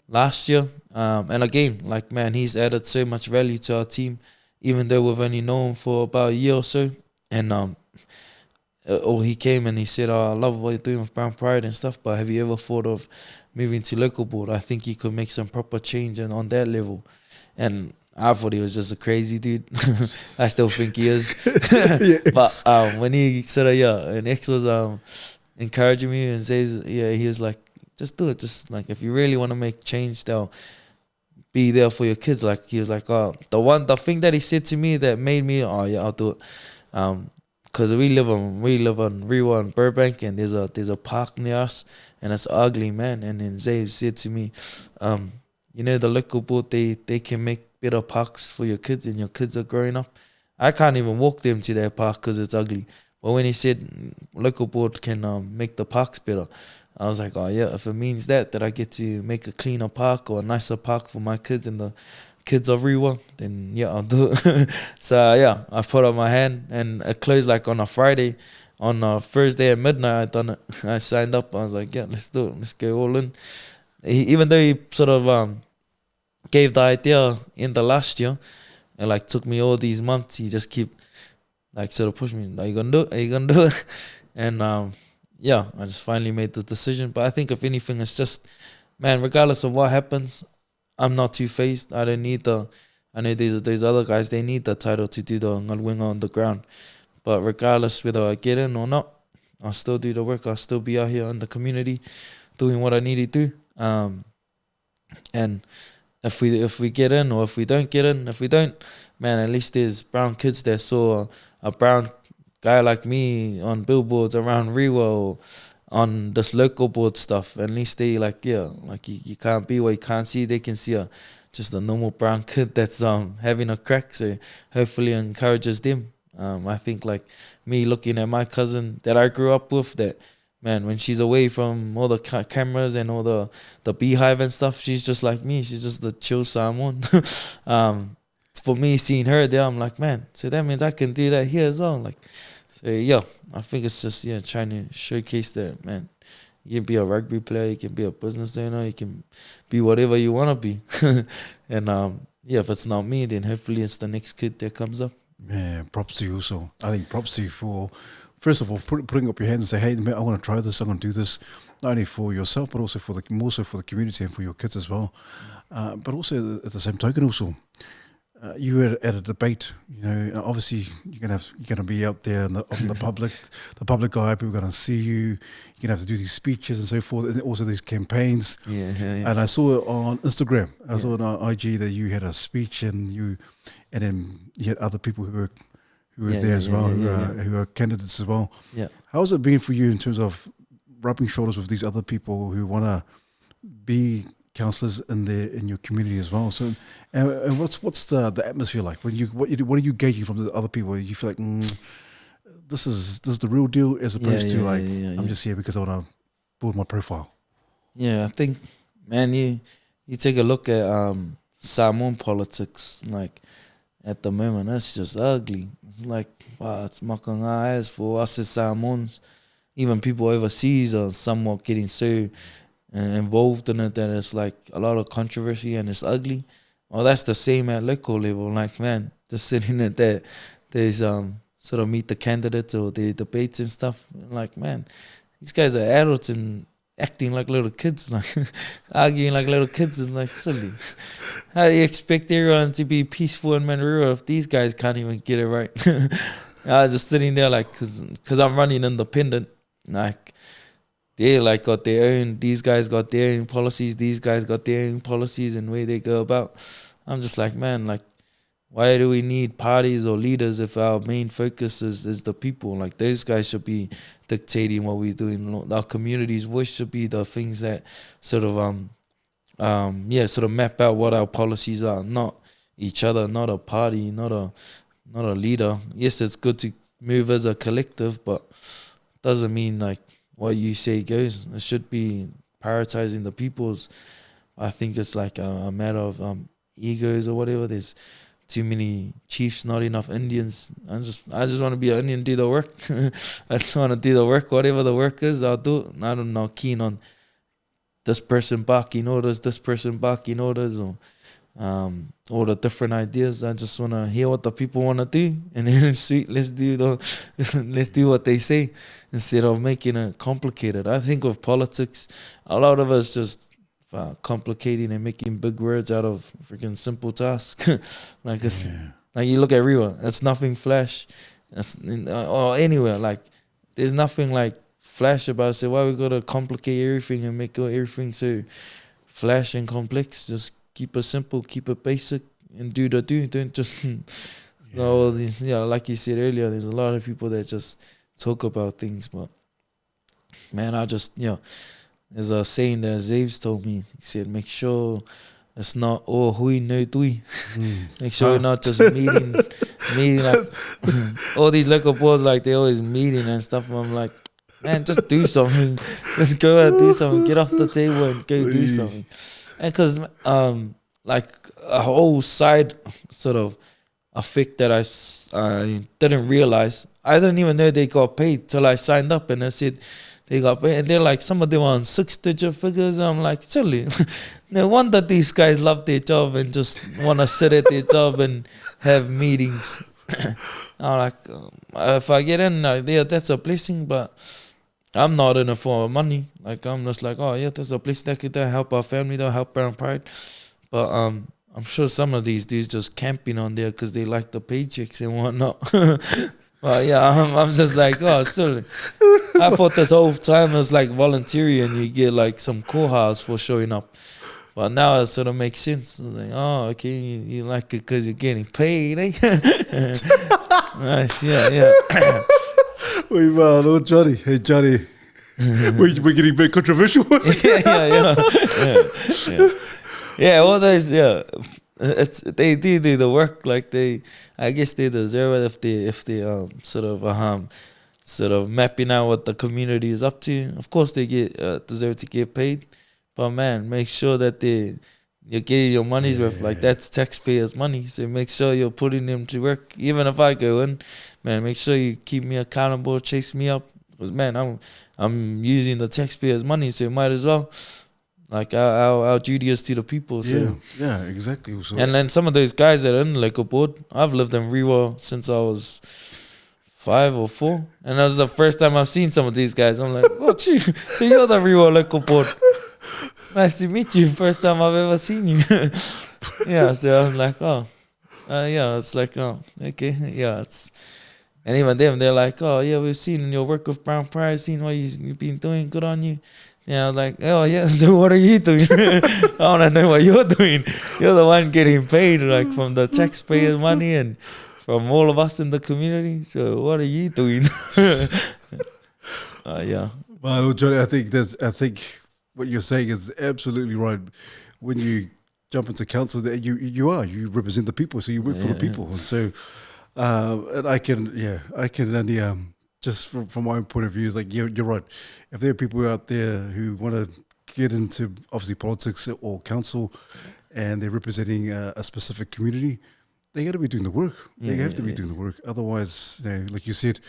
last year. And again, like, man, he's added so much value to our team, even though we've only known him for about a year or so. And he came and he said, oh, I love what you're doing with Brown Pride and stuff, but have you ever thought of moving to local board? I think you could make some proper change and on that level. And I thought he was just a crazy dude. I still think he is. But when he said, and X was encouraging me and says, he was like, just do it. Just like, if you really want to make change, they'll be there for your kids. Like, he was like, the thing that he said to me that made me, I'll do it. Cause we live on Rewa and Burbank, and there's a park near us, and it's ugly, man. And then Zay said to me, the local board, they can make better parks for your kids, and your kids are growing up. I can't even walk them to their park because it's ugly. But when he said local board can make the parks better, I was like, oh yeah, if it means that I get to make a cleaner park or a nicer park for my kids and the kids of Rewa, then yeah, I'll do it. So I put up my hand, and it closed like on a Friday. On a Thursday at midnight, I done it. I signed up. I was like, yeah, let's do it. Let's go all in. Even though he sort of gave the idea in the last year, and like took me all these months, he just keep like sort of pushed me. Are you gonna do it? Are you gonna do it? And I just finally made the decision. But I think if anything, it's just, man, regardless of what happens, I'm not too phased. I don't need I know there's other guys, they need the title to do the wing on the ground. But regardless whether I get in or not, I'll still do the work. I'll still be out here in the community doing what I need to do. And if we get in, or if we don't get in, if we don't, man, at least there's brown kids that saw a brown guy like me on billboards around Rewa or on this local board stuff. At least they you can't be what you can't see. They can see just a normal brown kid that's having a crack. So hopefully it encourages them. I think like me looking at my cousin that I grew up with, that, man, when she's away from all the cameras and all the beehive and stuff, she's just like me. She's just the chill Samoan. For me, seeing her there, I'm like, man, so that means I can do that here as well. Like, so I think it's just trying to showcase that, man, you can be a rugby player, you can be a business owner, you can be whatever you want to be. And if it's not me, then hopefully it's the next kid that comes up. Man, props to you also. I think props to you for, first of all, putting up your hands and say, hey, man, I want to try this, I want to do this, not only for yourself, but also more so for the community and for your kids as well. But also at the same token also, you were at a debate, obviously you're gonna be out there in the public eye, people are gonna see you, you're gonna have to do these speeches and so forth, and also these campaigns. Yeah. And I saw it on Instagram, I saw it on IG that you had a speech, and then you had other people who were there as well, who are candidates as well. Yeah. How's it been for you in terms of rubbing shoulders with these other people who wanna be councillors in your community as well? So, and what's the atmosphere like when what are you gauging from the other people? You feel like this is the real deal, as opposed to I'm just here because I want to build my profile. Yeah, I think, man, you take a look at Samoan politics, like, at the moment. That's just ugly. It's like, wow, it's makanga as for us as Samoans. Even people overseas are somewhat getting so involved in it that it's like a lot of controversy and it's ugly. Well, that's the same at local level. Like, man, just sitting at that, there's sort of meet the candidates or the debates and stuff. Like, man, these guys are adults and acting like little kids, like arguing like little kids is like silly. How do you expect everyone to be peaceful in Manurewa if these guys can't even get it right? I was just sitting there like, cause I'm running independent, like they like got their own. These guys got their own policies. These guys got their own policies and way they go about. I'm just like, man, like, why do we need parties or leaders if our main focus is the people? Like, those guys should be dictating what we're doing. Our community's voice should be the things that sort of sort of map out what our policies are, not each other, not a party, not a leader. Yes, it's good to move as a collective, but doesn't mean like what you say goes. It should be prioritizing the people's. I think it's like a matter of egos or whatever. There's too many chiefs, not enough Indians. I just want to be an Indian, do the work. I just want to do the work. Whatever the work is, I'll do it. I'm not keen on this person barking orders, this person barking orders, or all the different ideas. I just want to hear what the people want to do, and then sweet, let's do what they say instead of making it complicated. I think with politics, a lot of us just complicating and making big words out of freaking simple tasks. Like it's like you look at Riwa, it's nothing flash. Or anywhere, like there's nothing like flash about it. So why we gotta complicate everything and make everything so flash and complex? Just keep it simple, keep it basic, and do the do. Don't just all these. Like you said earlier, there's a lot of people that just talk about things, but man, I just there's a saying that Zaves told me. He said, make sure it's not all hui no tui. Make sure we're not just meeting like all these local boards, like they always meeting and stuff. And I'm like, man, just do something. Let's go and do something. Get off the table and go do something. And because like a whole side sort of effect that I didn't realize. I didn't even know they got paid till I signed up, and I said they got paid, and they're like, some of them are on 6-digit figures. I'm like, silly. No wonder these guys love their job and just want to sit at their job and have meetings. I'm like, if I get in, that's a blessing, but I'm not in it for money. Like, I'm just like, oh yeah, that's a blessing. That could help our family, that'll help Brown Pride. But I'm sure some of these dudes just camping on there because they like the paychecks and whatnot. But yeah, I'm just like, oh, silly. I thought this whole time it was like voluntary and you get like some kohas for showing up. But now it sort of makes sense. It's like, oh, okay, you like it because you're getting paid, eh? Nice, yeah. Wait, man, oh, Johnny. Hey, Johnny. We're getting a bit controversial. Yeah, all those, they do the work. Like I guess they deserve it if they sort of mapping out what the community is up to. Of course, they deserve to get paid, but man, make sure that you're getting your money's worth. Like that's taxpayers' money, so make sure you're putting them to work. Even if I go in, man, make sure you keep me accountable, chase me up, because man, I'm using the taxpayers' money, so might as well. Like our duty is to the people. So yeah, exactly. So, and then some of those guys that are in like a board, I've lived in Rewa since I was 5 or 4, and that was the first time I've seen some of these guys. I'm like, oh, gee, so you're the Rewa local board. Nice to meet you. First time I've ever seen you. Yeah, so I was like, oh, it's like, oh, okay, yeah, and even them, they're like, oh yeah, we've seen your work with Brown Pride, seen what you've been doing, good on you. Yeah, I was like, oh yeah, so what are you doing? I want to know what you're doing. You're the one getting paid, like from the taxpayers' money and from all of us in the community. So what are you doing? Yeah. Well, Johnny, I think what you're saying is absolutely right. When you jump into council, that you represent the people, so you work for the people, and so and I can only just from my own point of view, is like you're right. If there are people out there who want to get into obviously politics or council, and they're representing a specific community, they got to be doing the work. They Yeah, have to be doing the work. Otherwise, like you said,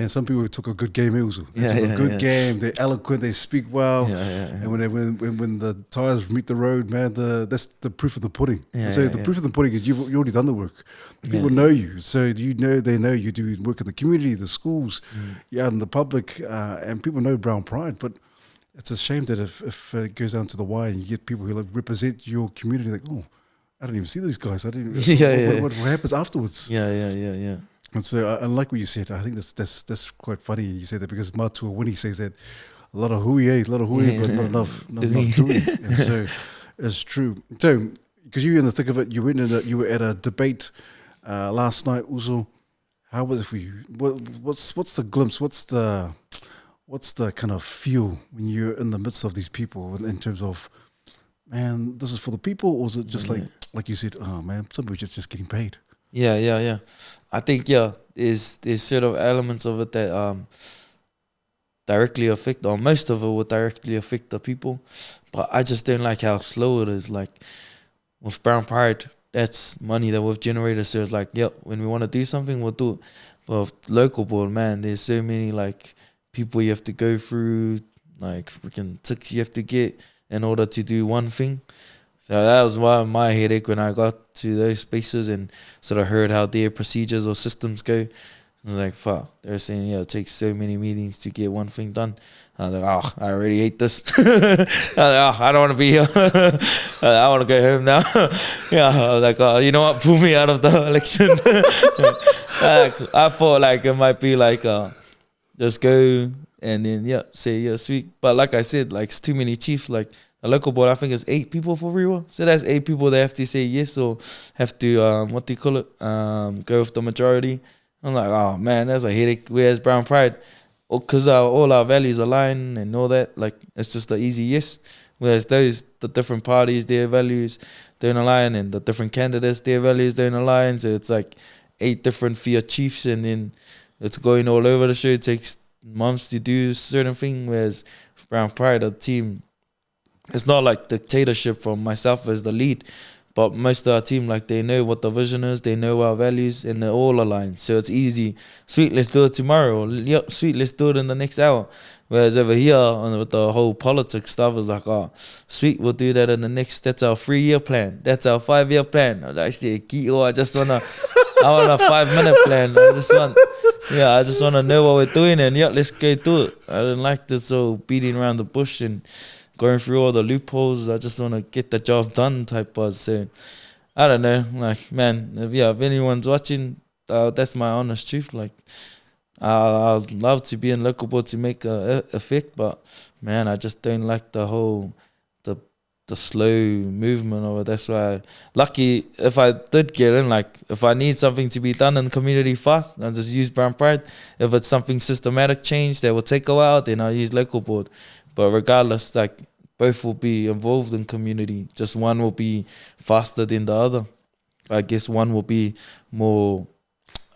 some people took a good game also. They took a good game. They're eloquent. They speak well. And when the tires meet the road, man, that's the proof of the pudding. The proof of the pudding is you've already done the work. People know you, so they know you do work in the community, the schools, you're out in the public, and people know Brown Pride. But it's a shame that if it goes down to the wire and you get people who represent your community, like, oh, I don't even see these guys. I didn't. What happens afterwards? Yeah. And so I like what you said. I think that's quite funny you said that, because Matua, when he says that, a lot of hui, but not enough tui. And so it's true. So because you were in the thick of it, you were at a debate last night also. How was it for you? What's the glimpse? What's the kind of feel when you're in the midst of these people in terms of, man, this is for the people, or is it just like you said, oh man, some people just getting paid? Yeah. I think there's sort of elements of it that directly affect, or most of it will directly affect the people. But I just don't like how slow it is. Like with Brown Pride, that's money that we've generated. So it's like, when we want to do something, we'll do it. But with local board, man, there's so many like people you have to go through, like freaking ticks you have to get in order to do one thing. So that was my headache when I got to those spaces and sort of heard how their procedures or systems go. I was like, fuck, they're saying, it takes so many meetings to get one thing done. I was like, I already hate this. I was like, I don't want to be here. I want to go home now. I was like, you know what, pull me out of the election. I thought like it might be like, just go and then, say, sweet. But like I said, like it's too many chiefs, like, a local board, I think it's 8 people for Rewa. So that's 8 people that have to say yes or have to, go with the majority. I'm like, oh man, that's a headache. Whereas Brown Pride, because all our values align and all that, like it's just an easy yes. Whereas the different parties, their values don't align, and the different candidates, their values don't align. So it's like 8 different fear chiefs, and then it's going all over the show. It takes months to do a certain thing. Whereas Brown Pride, the team, it's not like dictatorship from myself as the lead, but most of our team, like, they know what the vision is, they know our values, and they're all aligned. So it's easy. Sweet, let's do it tomorrow. Or, sweet, let's do it in the next hour. Whereas over here, with the whole politics stuff, it's like, sweet, we'll do that in the next, that's our 3-year plan. That's our 5-year plan. I say, I just want a 5-minute plan. I just want to know what we're doing, and let's go do it. I don't like this whole beating around the bush and going through all the loopholes. I just want to get the job done type buzz. So I don't know, like, man, if anyone's watching, that's my honest truth. Like, I'd love to be in local board to make a effect, but man, I just don't like the whole the slow movement of it. That's why, lucky if I did get in, like if I need something to be done in the community fast, I'll just use Brown Pride. If it's something systematic change that will take a while, then I'll use local board. But regardless, like, both will be involved in community. Just one will be faster than the other. I guess one will be more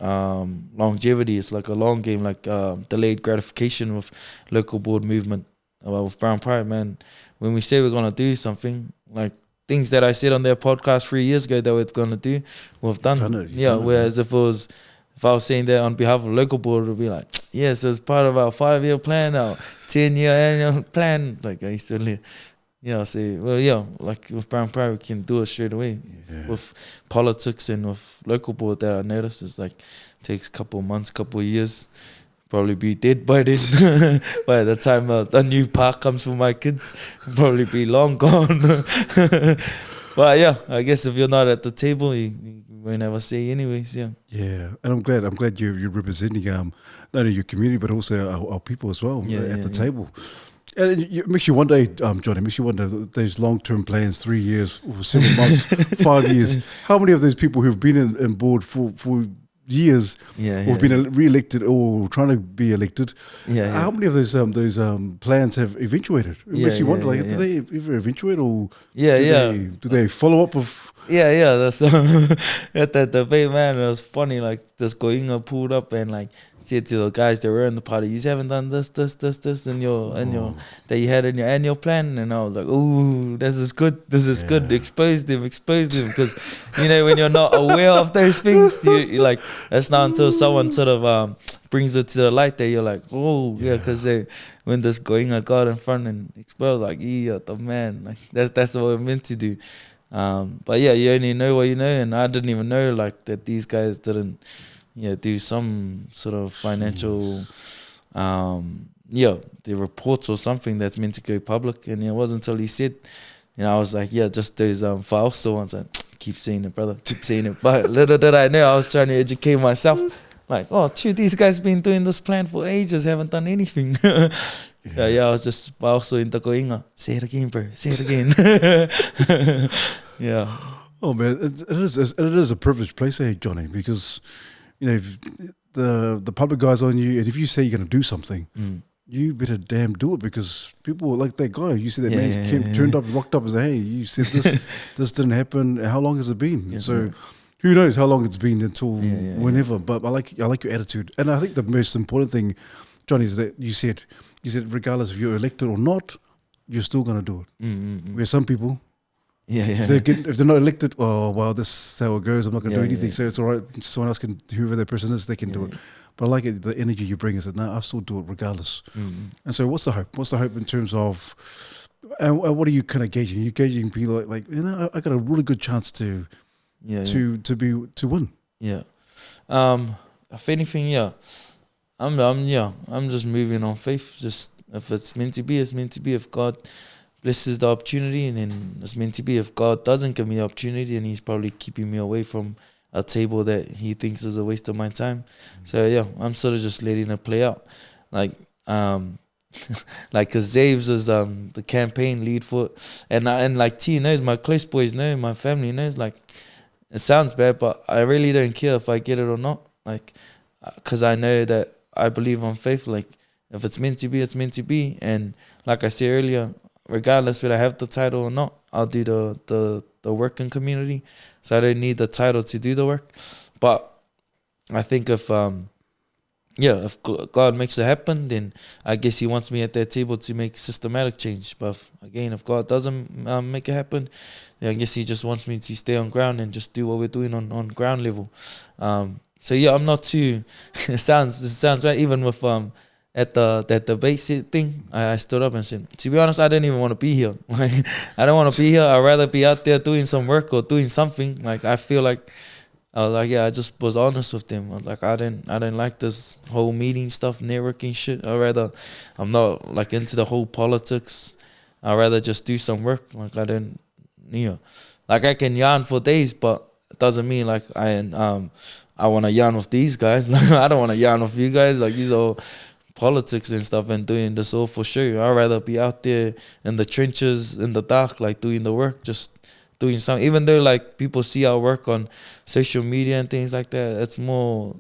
longevity. It's like a long game, like delayed gratification with local board movement. With Brown Pride, man, when we say we're going to do something, like things that I said on their podcast 3 years ago that we're going to do, we've done it. Whereas if I was saying that on behalf of local board, it would be like, yes, it's part of our 5-year plan, our 10-year annual plan. Like, I used to say, like with Brown Pride, we can do it straight away. Yeah. With politics and with local board, that I noticed is like, takes a couple of months, couple of years. Probably be dead by then. By the time a new park comes for my kids, probably be long gone. But I guess if you're not at the table, you won't ever say anyways. Yeah, and I'm glad you're representing not only your community but also our people as well at the table. And it makes you wonder, Johnny, those long-term plans, 3 years, or 7 months, 5 years. How many of those people who've been in board for years, or been re-elected or trying to be elected? How many of those plans have eventuated? It makes you wonder, do they ever eventuate, or do they follow up with Yeah, that's at that debate, man. It was funny. Like this Goinga pulled up and like said to the guys that were in the party, "You haven't done this in your that you had in your annual plan." And I was like, "Ooh, this is good. This is good. Yeah. Expose them, because you know when you're not aware of those things, you like that's not until someone sort of brings it to the light that you're like, oh yeah, because when this Goinga got in front and exposed, like, yeah, the man, like that's what we're meant to do." But yeah, you only know what you know, and I didn't even know like that these guys didn't, do some sort of financial, the reports or something that's meant to go public. And it wasn't until he said, I was like, yeah, just those FAOSA ones. I keep saying it, brother, keep saying it. But little did I know, I was trying to educate myself. Like, oh, shoot, these guys been doing this plan for ages, haven't done anything. I was just also in Takoinga. Say it again, bro. Say it again. Yeah. Oh man, it is a privileged place, Johnny, because the public guy's on you, and if you say you're gonna do something, you better damn do it, because people like that guy. You said that man turned up, rocked up, and said, "Hey, you said this didn't happen. How long has it been?" Who knows how long it's been until whenever. But I like your attitude, and I think the most important thing, Johnny, is that you said regardless if you're elected or not, you're still gonna do it. Where some people, if they're not elected, oh well, this is how it goes. I'm not gonna do anything. So it's all right. Someone else can, whoever that person is, they can do it. But I like it, the energy you bring is that, no, I'll still do it regardless. And so what's the hope? What's the hope in terms of, and what are you kind of gauging? You're gauging people like I got a really good chance to win. Yeah. If anything, I'm just moving on faith. Just if it's meant to be, it's meant to be. If God blesses the opportunity, and then it's meant to be. If God doesn't give me the opportunity, and He's probably keeping me away from a table that He thinks is a waste of my time. So I'm sort of just letting it play out. Like cause Zaves is the campaign lead for it, and like T knows, my close boys know, my family knows. Like, it sounds bad, but I really don't care if I get it or not. Like, cause I know that I believe on faith. Like, if it's meant to be, it's meant to be. And like I said earlier, regardless whether I have the title or not, I'll do the working community. So I don't need the title to do the work. But I think if God makes it happen, then I guess He wants me at that table to make systematic change. But if God doesn't make it happen, then I guess He just wants me to stay on ground and just do what we're doing on ground level. I'm not too. It sounds right. Even with at that debate thing, I stood up and said, to be honest, I didn't even want to be here. Like, I don't want to be here. I'd rather be out there doing some work or doing something. Like, I feel like. I was like, I just was honest with them. I was like, I didn't like this whole meeting stuff, networking shit. I'm not like into the whole politics. I'd rather just do some work. Like, I didn't, like I can yarn for days, but it doesn't mean like I want to yarn with these guys. Like, I don't want to yarn with you guys. Like, these are politics and stuff and doing this all for sure. I'd rather be out there in the trenches, in the dark, like doing the work, just doing something. Even though like people see our work on social media and things like that, it's more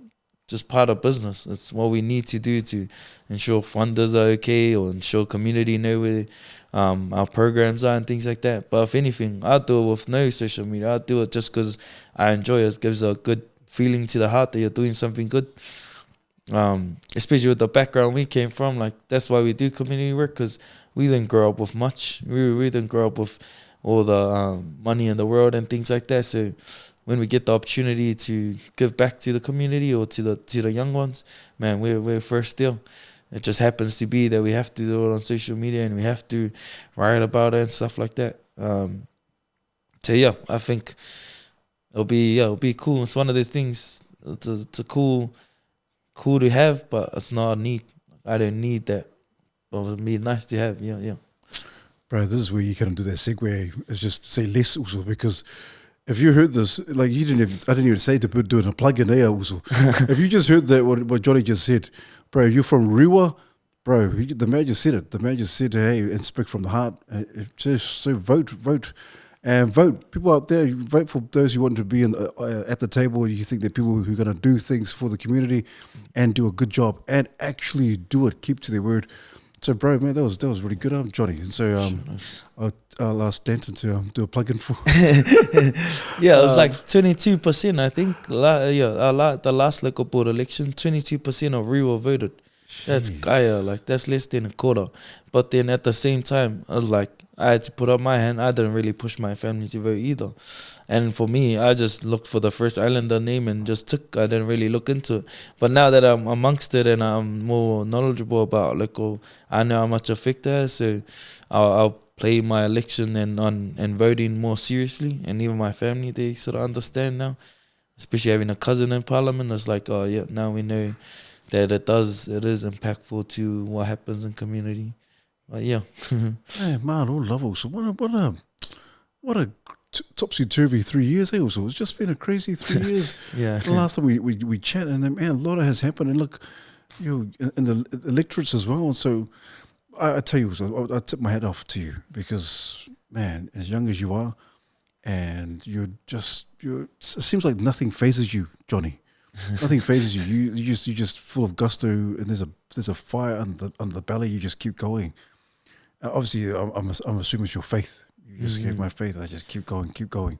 just part of business. It's what we need to do to ensure funders are okay, or ensure community know where our programs are and things like that. But if anything, I'll do it with no social media. I'll do it just because I enjoy it. It gives a good feeling to the heart that you're doing something good. Especially with the background we came from, like that's why we do community work, because we didn't grow up with much. We didn't grow up with all the money in the world and things like that. So when we get the opportunity to give back to the community or to the young ones, man, we're first deal. It just happens to be that we have to do it on social media and we have to write about it and stuff like that. I think it'll be cool. It's one of those things. It's a cool to have, but it's not a need. I don't need that, but it'll be nice to have. Yeah. Bro, this is where you kind of do that segue. It's just say less also, because if you heard this, like I didn't even say to put doing a plug in there also. If you just heard that, what Johnny just said, bro, you're from Rewa, bro, the man just said it. The man just said, hey, and speak from the heart. So vote. And vote. People out there, vote for those who want to be at the table. You think that people who are going to do things for the community and do a good job and actually do it, keep to their word. So, bro, man, that was really good, Johnny. And so, Nice. I'll ask Danton to do a plug-in for. Yeah, it was like 22%, I think. The last local board election, 22% of Rewa voted. That's Jeez. kaya, like that's less than a quarter. But then at the same time, I was like, I had to put up my hand. I didn't really push my family to vote either. And for me, I just looked for the first Islander name and just took. I didn't really look into it. But now that I'm amongst it and I'm more knowledgeable about local, I know how much effect it has. So I'll play my election and voting more seriously. And even my family, they sort of understand now. Especially having a cousin in parliament, it's like, oh yeah, now we know that it is impactful to what happens in community. But yeah. Hey, man, all levels. So what a topsy-turvy 3 years, also. It's just been a crazy 3 years. Yeah. The last time we chatted, and then, man, a lot has happened. And look, in the electorates as well. And so I tell you, so I tip my hat off to you because, man, as young as you are, and it seems like nothing phases you, Johnny. Nothing phases you. You're just full of gusto, and there's a fire under the belly. You just keep going. Obviously, I'm assuming it's your faith. You just gave my faith. I just keep going.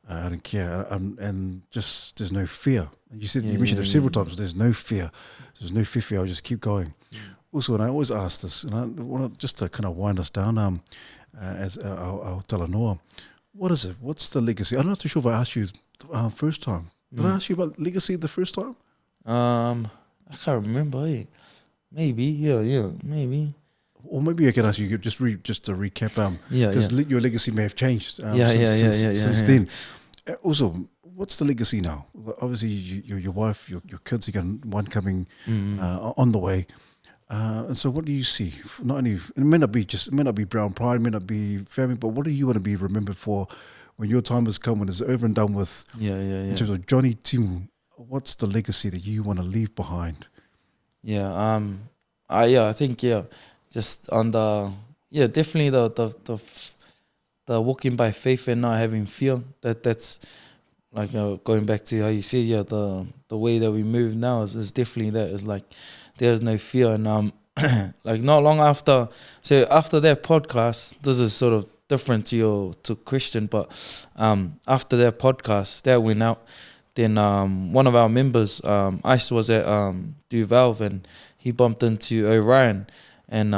I don't care, and just there's no fear. You mentioned it several times. There's no fear. There's no fear. I'll just keep going. Also, and I always ask this, and I want just to kind of wind us down. As our Talanoa, what is it? What's the legacy? I'm not too sure if I asked you first time. Did I ask you about legacy the first time? I can't remember. Maybe, yeah, maybe. Or maybe I can ask you just to recap. Because your legacy may have changed. Since then. Also, what's the legacy now? Obviously, your wife, your kids, you got one coming on the way. And so, what do you see? Not only it may not be brown pride, it may not be family, but what do you want to be remembered for when your time has come, when it's over and done with? In terms of Johnnie Timu, what's the legacy that you want to leave behind? I think just on definitely the walking by faith and not having fear. That's like going back to how you said the way that we move now is definitely that. It's like there's no fear, and like not long after that podcast, this is sort of different to Christian, but after that podcast that went out, then one of our members, Ice, was at Duvalve, and he bumped into Orion, and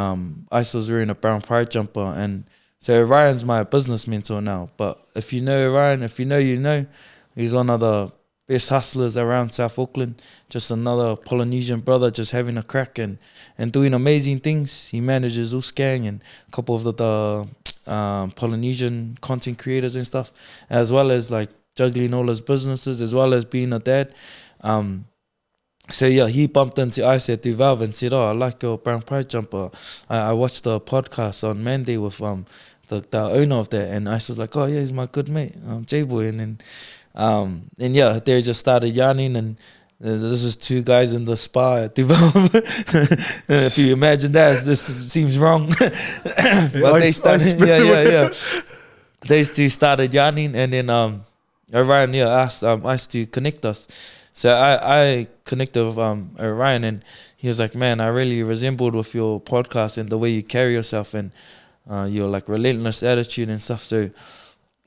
Ice was wearing a brown pride jumper, and so Orion's my business mentor now. But if you know Orion, if you know, he's one of the best hustlers around South Auckland, just another Polynesian brother just having a crack and doing amazing things. He manages Uskang and a couple of the Polynesian content creators and stuff, as well as like juggling all his businesses, as well as being a dad. So he bumped into Ice at Duvalve and said, "Oh, I like your brown pride jumper. I watched the podcast on Monday with the owner of that," and Ice was like, "Oh yeah, he's my good mate, J-Boy," and they just started yarning, and this is two guys in the spa at Duvalve. If you imagine that, this seems wrong. But they started, These two started yarning, and then Orion asked Ice to connect us. So I connected with Orion, and he was like, "Man, I really resembled with your podcast and the way you carry yourself and your like relentless attitude and stuff." So,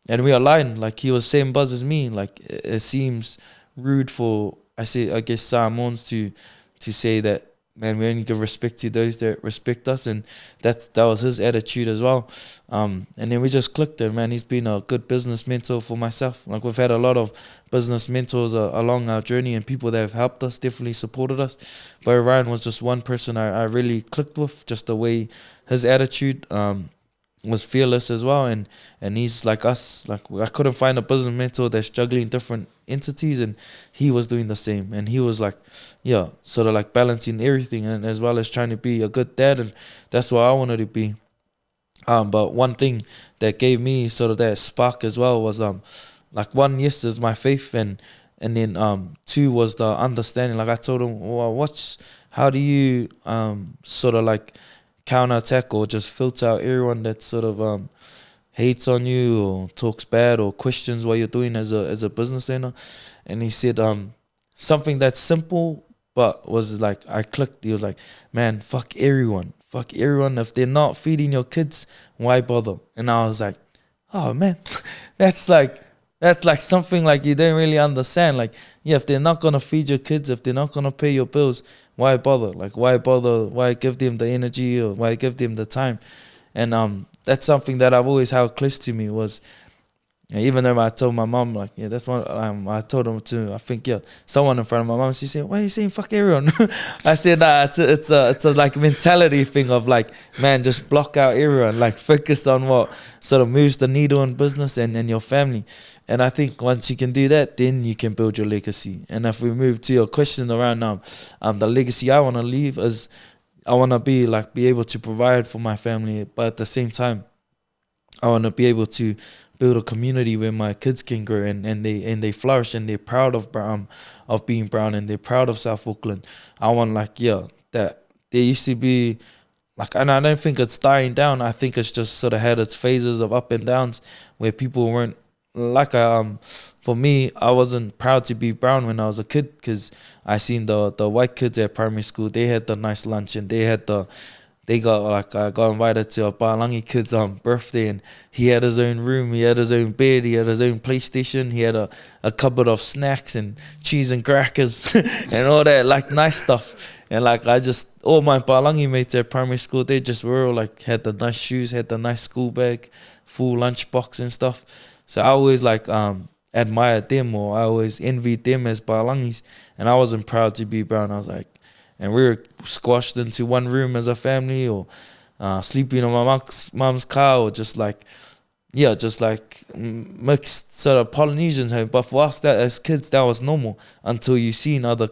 and we aligned. Like he was same buzz as me. Like it seems rude for I guess Samoans to say that, man, we only give respect to those that respect us, and that was his attitude as well. And then we just clicked, and man, he's been a good business mentor for myself. Like we've had a lot of business mentors along our journey, and people that have helped us, definitely supported us. But Ryan was just one person I really clicked with, just the way his attitude was fearless as well, and he's like us. Like I couldn't find a business mentor that's juggling different entities, and he was doing the same, and he was like sort of like balancing everything, and as well as trying to be a good dad, and that's what I wanted to be. But one thing that gave me sort of that spark as well was like one, yes, is my faith, and then two was the understanding. Like I told him, well, how do you sort of like counterattack or just filter out everyone that sort of hates on you or talks bad or questions what you're doing as a business owner? And he said something that's simple but was like, I clicked. He was like, man, fuck everyone. fuck everyone. If they're not feeding your kids, why bother? And I was like, oh man, that's like something like you don't really understand. Like, yeah, if they're not gonna feed your kids, if they're not gonna pay your bills, why bother? Like, why bother? Why give them the energy, or why give them the time? And that's something that I've always held close to me was, even though I told my mom, like, yeah, that's what I told them to, I think, yeah, someone in front of my mom, she said, why are you saying fuck everyone? I said, nah, it's a like mentality thing of like, man, just block out everyone, like focus on what sort of moves the needle in business and your family. And I think once you can do that, then you can build your legacy. And if we move to your question around the legacy I want to leave is, I want to be able to provide for my family, but at the same time, I want to be able to build a community where my kids can grow and they flourish and they're proud of being brown and they're proud of South Auckland. I want that there used to be and I don't think it's dying down. I think it's just sort of had its phases of up and downs where people weren't for me, I wasn't proud to be brown when I was a kid because I seen the white kids at primary school. They had the nice lunch and they got I got invited to a Palangi kid's birthday, and he had his own room, he had his own bed, he had his own PlayStation, he had a cupboard of snacks and cheese and crackers and all that nice stuff. And all my Palangi mates at primary school, they just were all had the nice shoes, had the nice school bag, full lunch box and stuff. So I always admired them, or I always envied them as Palangis, and I wasn't proud to be brown. I was like, and we were squashed into one room as a family, or sleeping in my mom's car, or just mixed sort of Polynesians home. But for us, that as kids, that was normal until you seen other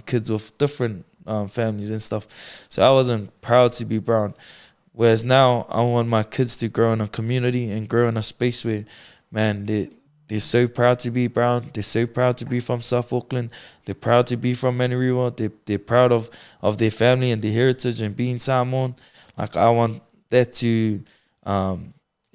kids with different families and stuff. So I wasn't proud to be brown. Whereas now, I want my kids to grow in a community and grow in a space where, man, they're so proud to be brown. They're so proud to be from South Auckland. They're proud to be from Manurewa. They're proud of their family and their heritage and being Samoan. I want that to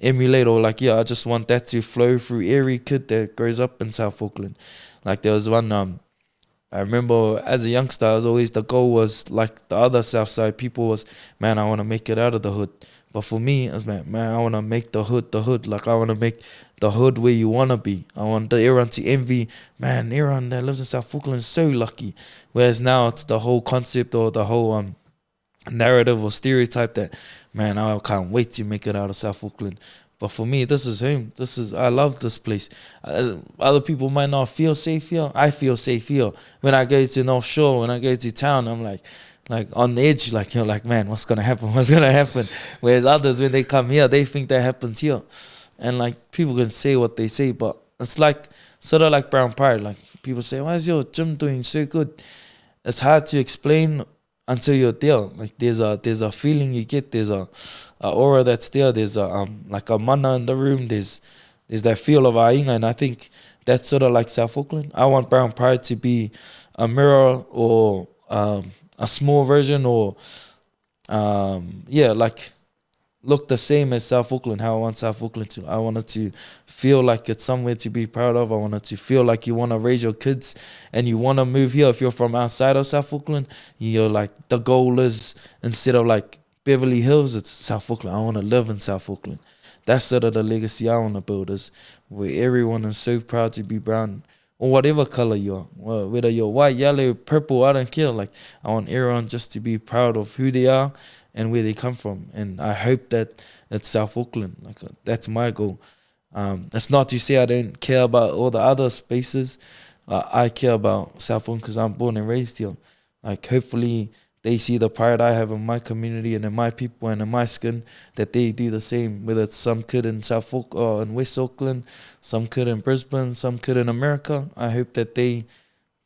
emulate, or I just want that to flow through every kid that grows up in South Auckland. There was one, I remember as a youngster, the goal was the other South Side people was, man, I want to make it out of the hood. But for me, it was, man, I want to make the hood. I want to make the hood where you want to be. I want everyone to envy, man, everyone that lives in South Auckland is so lucky. Whereas now it's the whole concept or the whole narrative or stereotype that, man, I can't wait to make it out of South Auckland. But for me, this is home. I love this place. Other people might not feel safe here. I feel safe here. When I go to North Shore, when I go to town, I'm like on the edge, man, what's gonna happen? What's gonna happen? Whereas others, when they come here, they think that happens here, and people can say what they say, but it's sort of like brown pride. People say, why is your gym doing so good? It's hard to explain until you're there. There's a feeling you get. There's a aura that's there. There's a mana in the room. There's that feel of ainga, and I think that's sort of like South Auckland. I want brown pride to be a mirror or a small version, or look the same as South Auckland, how I want South Auckland to. I want it to feel like it's somewhere to be proud of. I want it to feel like you want to raise your kids and you want to move here. If you're from outside of South Auckland, you're the goal is, instead of Beverly Hills, it's South Auckland. I want to live in South Auckland. That's sort of the legacy I want to build, is where everyone is so proud to be brown, or whatever color you are, whether you're white, yellow, purple, I don't care. I want everyone just to be proud of who they are and where they come from. And I hope that it's South Auckland. That's my goal. It's not to say I don't care about all the other spaces. I care about South Auckland because I'm born and raised here. Hopefully they see the pride I have in my community and in my people and in my skin, that they do the same, whether it's some kid in South Auckland or in West Auckland, some kid in Brisbane, some kid in America. I hope that they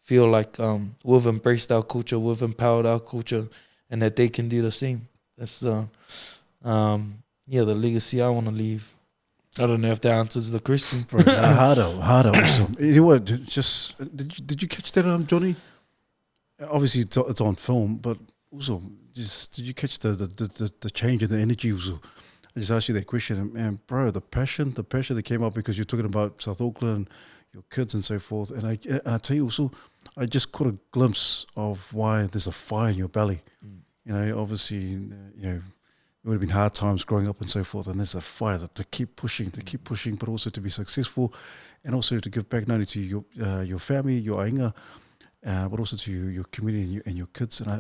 feel we've embraced our culture, we've empowered our culture, and that they can do the same. That's the legacy I want to leave. I don't know if that answers the question. Bro, harder also. You know what, did you catch that, Johnny? Obviously it's on film, but also did you catch the change in the energy also? I just asked you that question, and bro, the passion that came up because you're talking about South Auckland, your kids and so forth, and I tell you also, I just caught a glimpse of why there's a fire in your belly. You know, obviously, it would have been hard times growing up and so forth, and there's a fire to keep pushing, but also to be successful, and also to give back not only to your family, your ainga, but also to your community and your kids. And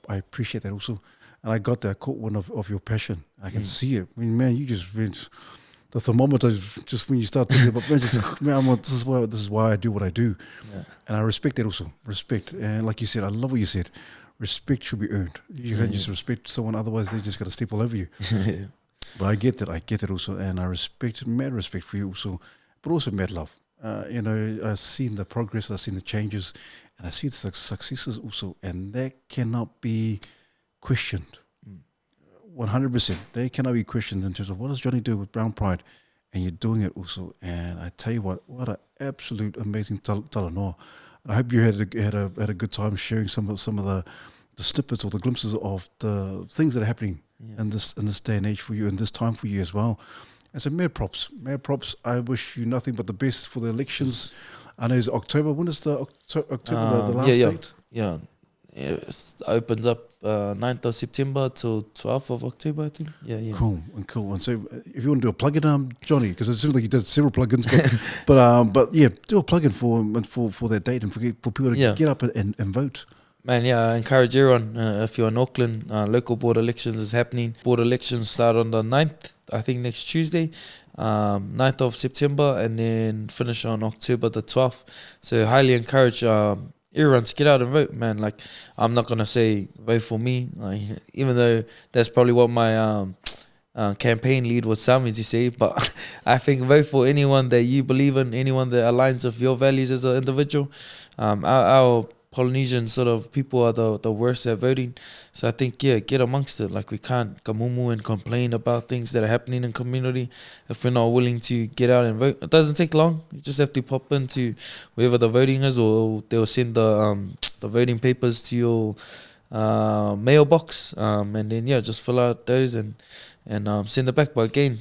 I appreciate that also. And I got that, I caught one of your passion. I can see it. I mean, man, you just went, the thermometer just when you start talking about, man, just, man, this is why I do what I do. Yeah. And I respect that also. Respect. And like you said, I love what you said. Respect should be earned. You can't just respect someone, otherwise they just got to step all over you. But I get that also. And I mad respect for you also, but also mad love. I've seen the progress, I've seen the changes, and I see the successes also. And that cannot be questioned. 100%. They cannot be questioned in terms of what does Johnny do with Brown Pride, and you're doing it also. And I tell you what an absolute amazing talanoa. And I hope you had a good time sharing some of the snippets or the glimpses of the things that are happening in this day and age for you, in this time for you as well. And so mad props. I wish you nothing but the best for the elections. I know it's October. When is the October the last date? Yeah. It opens up 9th of September till 12th of October, I think. Yeah. Cool. And so if you want to do a plug-in, Johnny, because it seems like you did several plugins, but yeah, do a plug-in for that date and for people to get up and vote. Man, yeah, I encourage everyone, if you're in Auckland, local board elections is happening. Board elections start on the 9th, I think next Tuesday, 9th of September, and then finish on October the 12th. So highly encourage everyone to get out and vote, man. Like, I'm not going to say vote for me, like, even though that's probably what my campaign lead would tell me to say, but I think vote for anyone that you believe in, anyone that aligns with your values as an individual. Our Polynesian sort of people are the worst at voting. So I think, get amongst it. Like, we can't kamumu and complain about things that are happening in community if we're not willing to get out and vote. It doesn't take long. You just have to pop into wherever the voting is, or they'll send the voting papers to your mailbox, and then just fill out those and send it back. But again,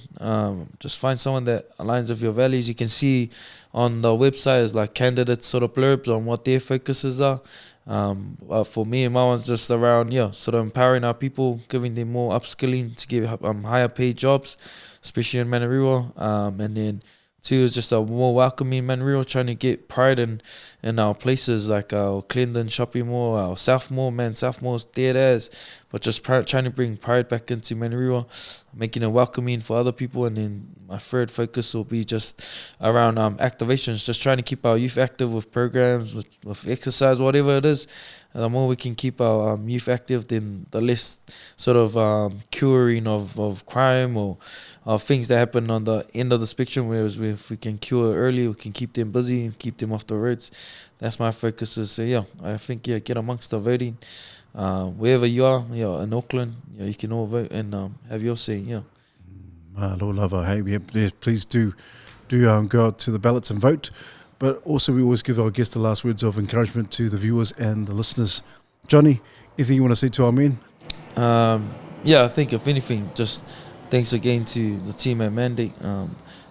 just find someone that aligns with your values. You can see on the website is like candidates sort of blurbs on what their focuses are. For me, my one's just around sort of empowering our people, giving them more upskilling to get higher paid jobs, especially in Manariro. And then 2 is just a more welcoming Manariro, trying to get pride in our places like our Clendon shopping mall, our South Mall. Man, South Mall's dead as, but just trying to bring pride back into Manariro, making it welcoming for other people. And then my third focus will be just around activations, just trying to keep our youth active with programs, with exercise, whatever it is. And the more we can keep our youth active, then the less sort of curing of crime or things that happen on the end of the spectrum. Whereas if we can cure early, we can keep them busy, keep them off the roads. That's my focus. So I think get amongst the voting. Wherever you are, in Auckland, you can all vote and have your say. Lord love our hey, please do go out to the ballots and vote. But also, we always give our guests the last words of encouragement to the viewers and the listeners. Johnny, anything you want to say to our men? I think if anything, just thanks again to the team at Mandate.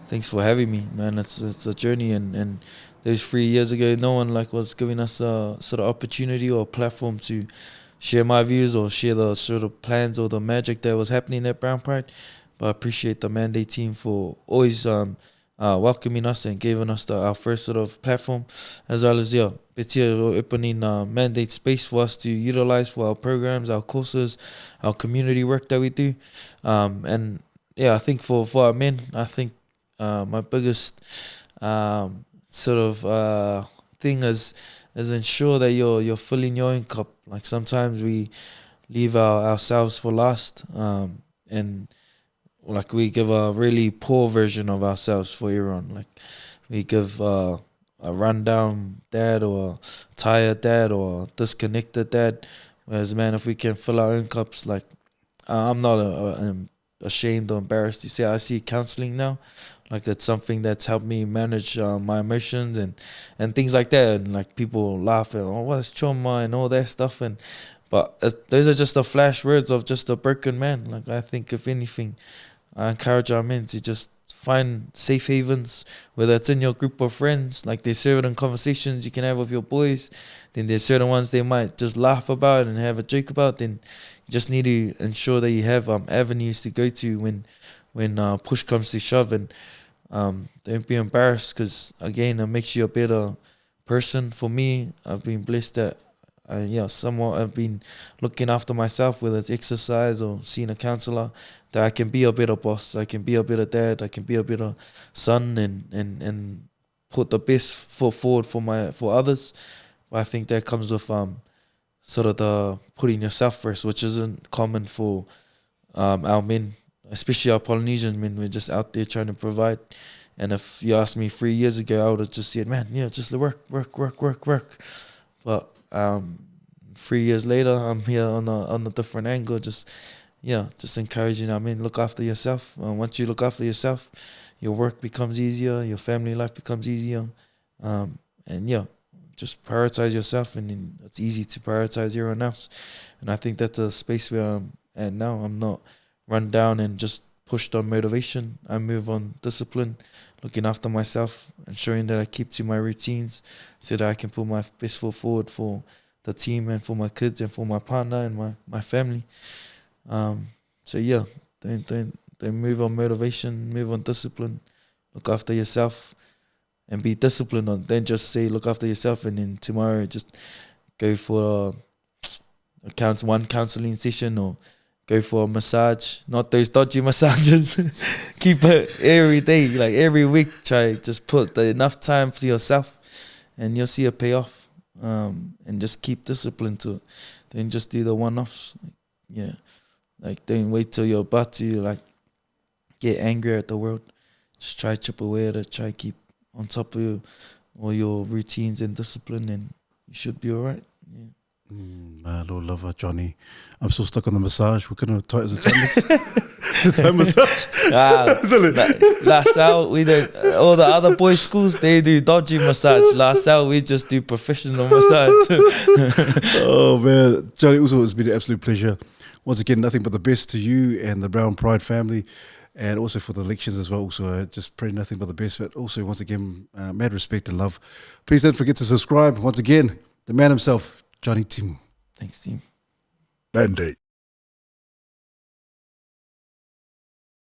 Thanks for having me, man. It's a journey, and those 3 years ago, no one was giving us a sort of opportunity or a platform to share my views or share the sort of plans or the magic that was happening at Brown Pride. But I appreciate the Mandate team for always welcoming us and giving us our first sort of platform, as well as opening Mandate space for us to utilize for our programs, our courses, our community work that we do. I think for our men, I think my biggest sort of thing is ensure that you're filling your own cup. Like, sometimes we leave ourselves for last, and like we give a really poor version of ourselves for everyone. Like, we give a rundown dad or a tired dad or a disconnected dad. Whereas, man, if we can fill our own cups, like, I'm not ashamed or embarrassed to say I see counseling now. Like, it's something that's helped me manage my emotions and things like that. And like, people laugh at, what's trauma and all that stuff. But those are just the flash words of just a broken man. Like, I think if anything, I encourage our men to just find safe havens, whether it's in your group of friends. Like, there's certain conversations you can have with your boys, then there's certain ones they might just laugh about and have a joke about. Then just need to ensure that you have avenues to go to when push comes to shove, and don't be embarrassed, because again, it makes you a better person. For me, I've been blessed that somewhat I've been looking after myself, whether it's exercise or seeing a counselor, that I can be a better boss, I can be a better dad, I can be a better son, and put the best foot forward for others. But I think that comes with sort of the putting yourself first, which isn't common for our men, especially our Polynesian men. We're just out there trying to provide. And if you asked me 3 years ago, I would have just said, man, just work. But 3 years later, I'm here on a different angle, just encouraging our men, look after yourself. Once you look after yourself, your work becomes easier, your family life becomes easier, and just prioritize yourself, and then it's easy to prioritize everyone else. And I think that's a space where I'm at now. I'm not run down and just pushed on motivation. I move on discipline, looking after myself, ensuring that I keep to my routines so that I can put my best foot forward for the team and for my kids and for my partner and my family. Don't move on motivation, move on discipline, look after yourself, and be disciplined on. Don't just say look after yourself and then tomorrow just go for one counseling session or go for a massage. Not those dodgy massages. Keep it every day, like every week. Try just put enough time for yourself, and you'll see a payoff. And just keep discipline to it. Don't just do the one-offs. Don't wait till you're about to get angry at the world. Just try chip away at it. Try keep on top of all your routines and discipline, and you should be all right. Yeah. My Lord lover, Johnny. I'm still stuck on the massage. We're going to try it as a time massage. Last out, we do all the other boys' schools, they do dodgy massage. Last out, we just do professional massage. Oh, man. Johnny, also, it's been an absolute pleasure. Once again, nothing but the best to you and the Brown Pride family, and also for the elections as well. So just pray nothing but the best. But also, once again, mad respect and love. Please don't forget to subscribe. Once again, the man himself, Johnnie Timu. Thanks, team. Band-Aid.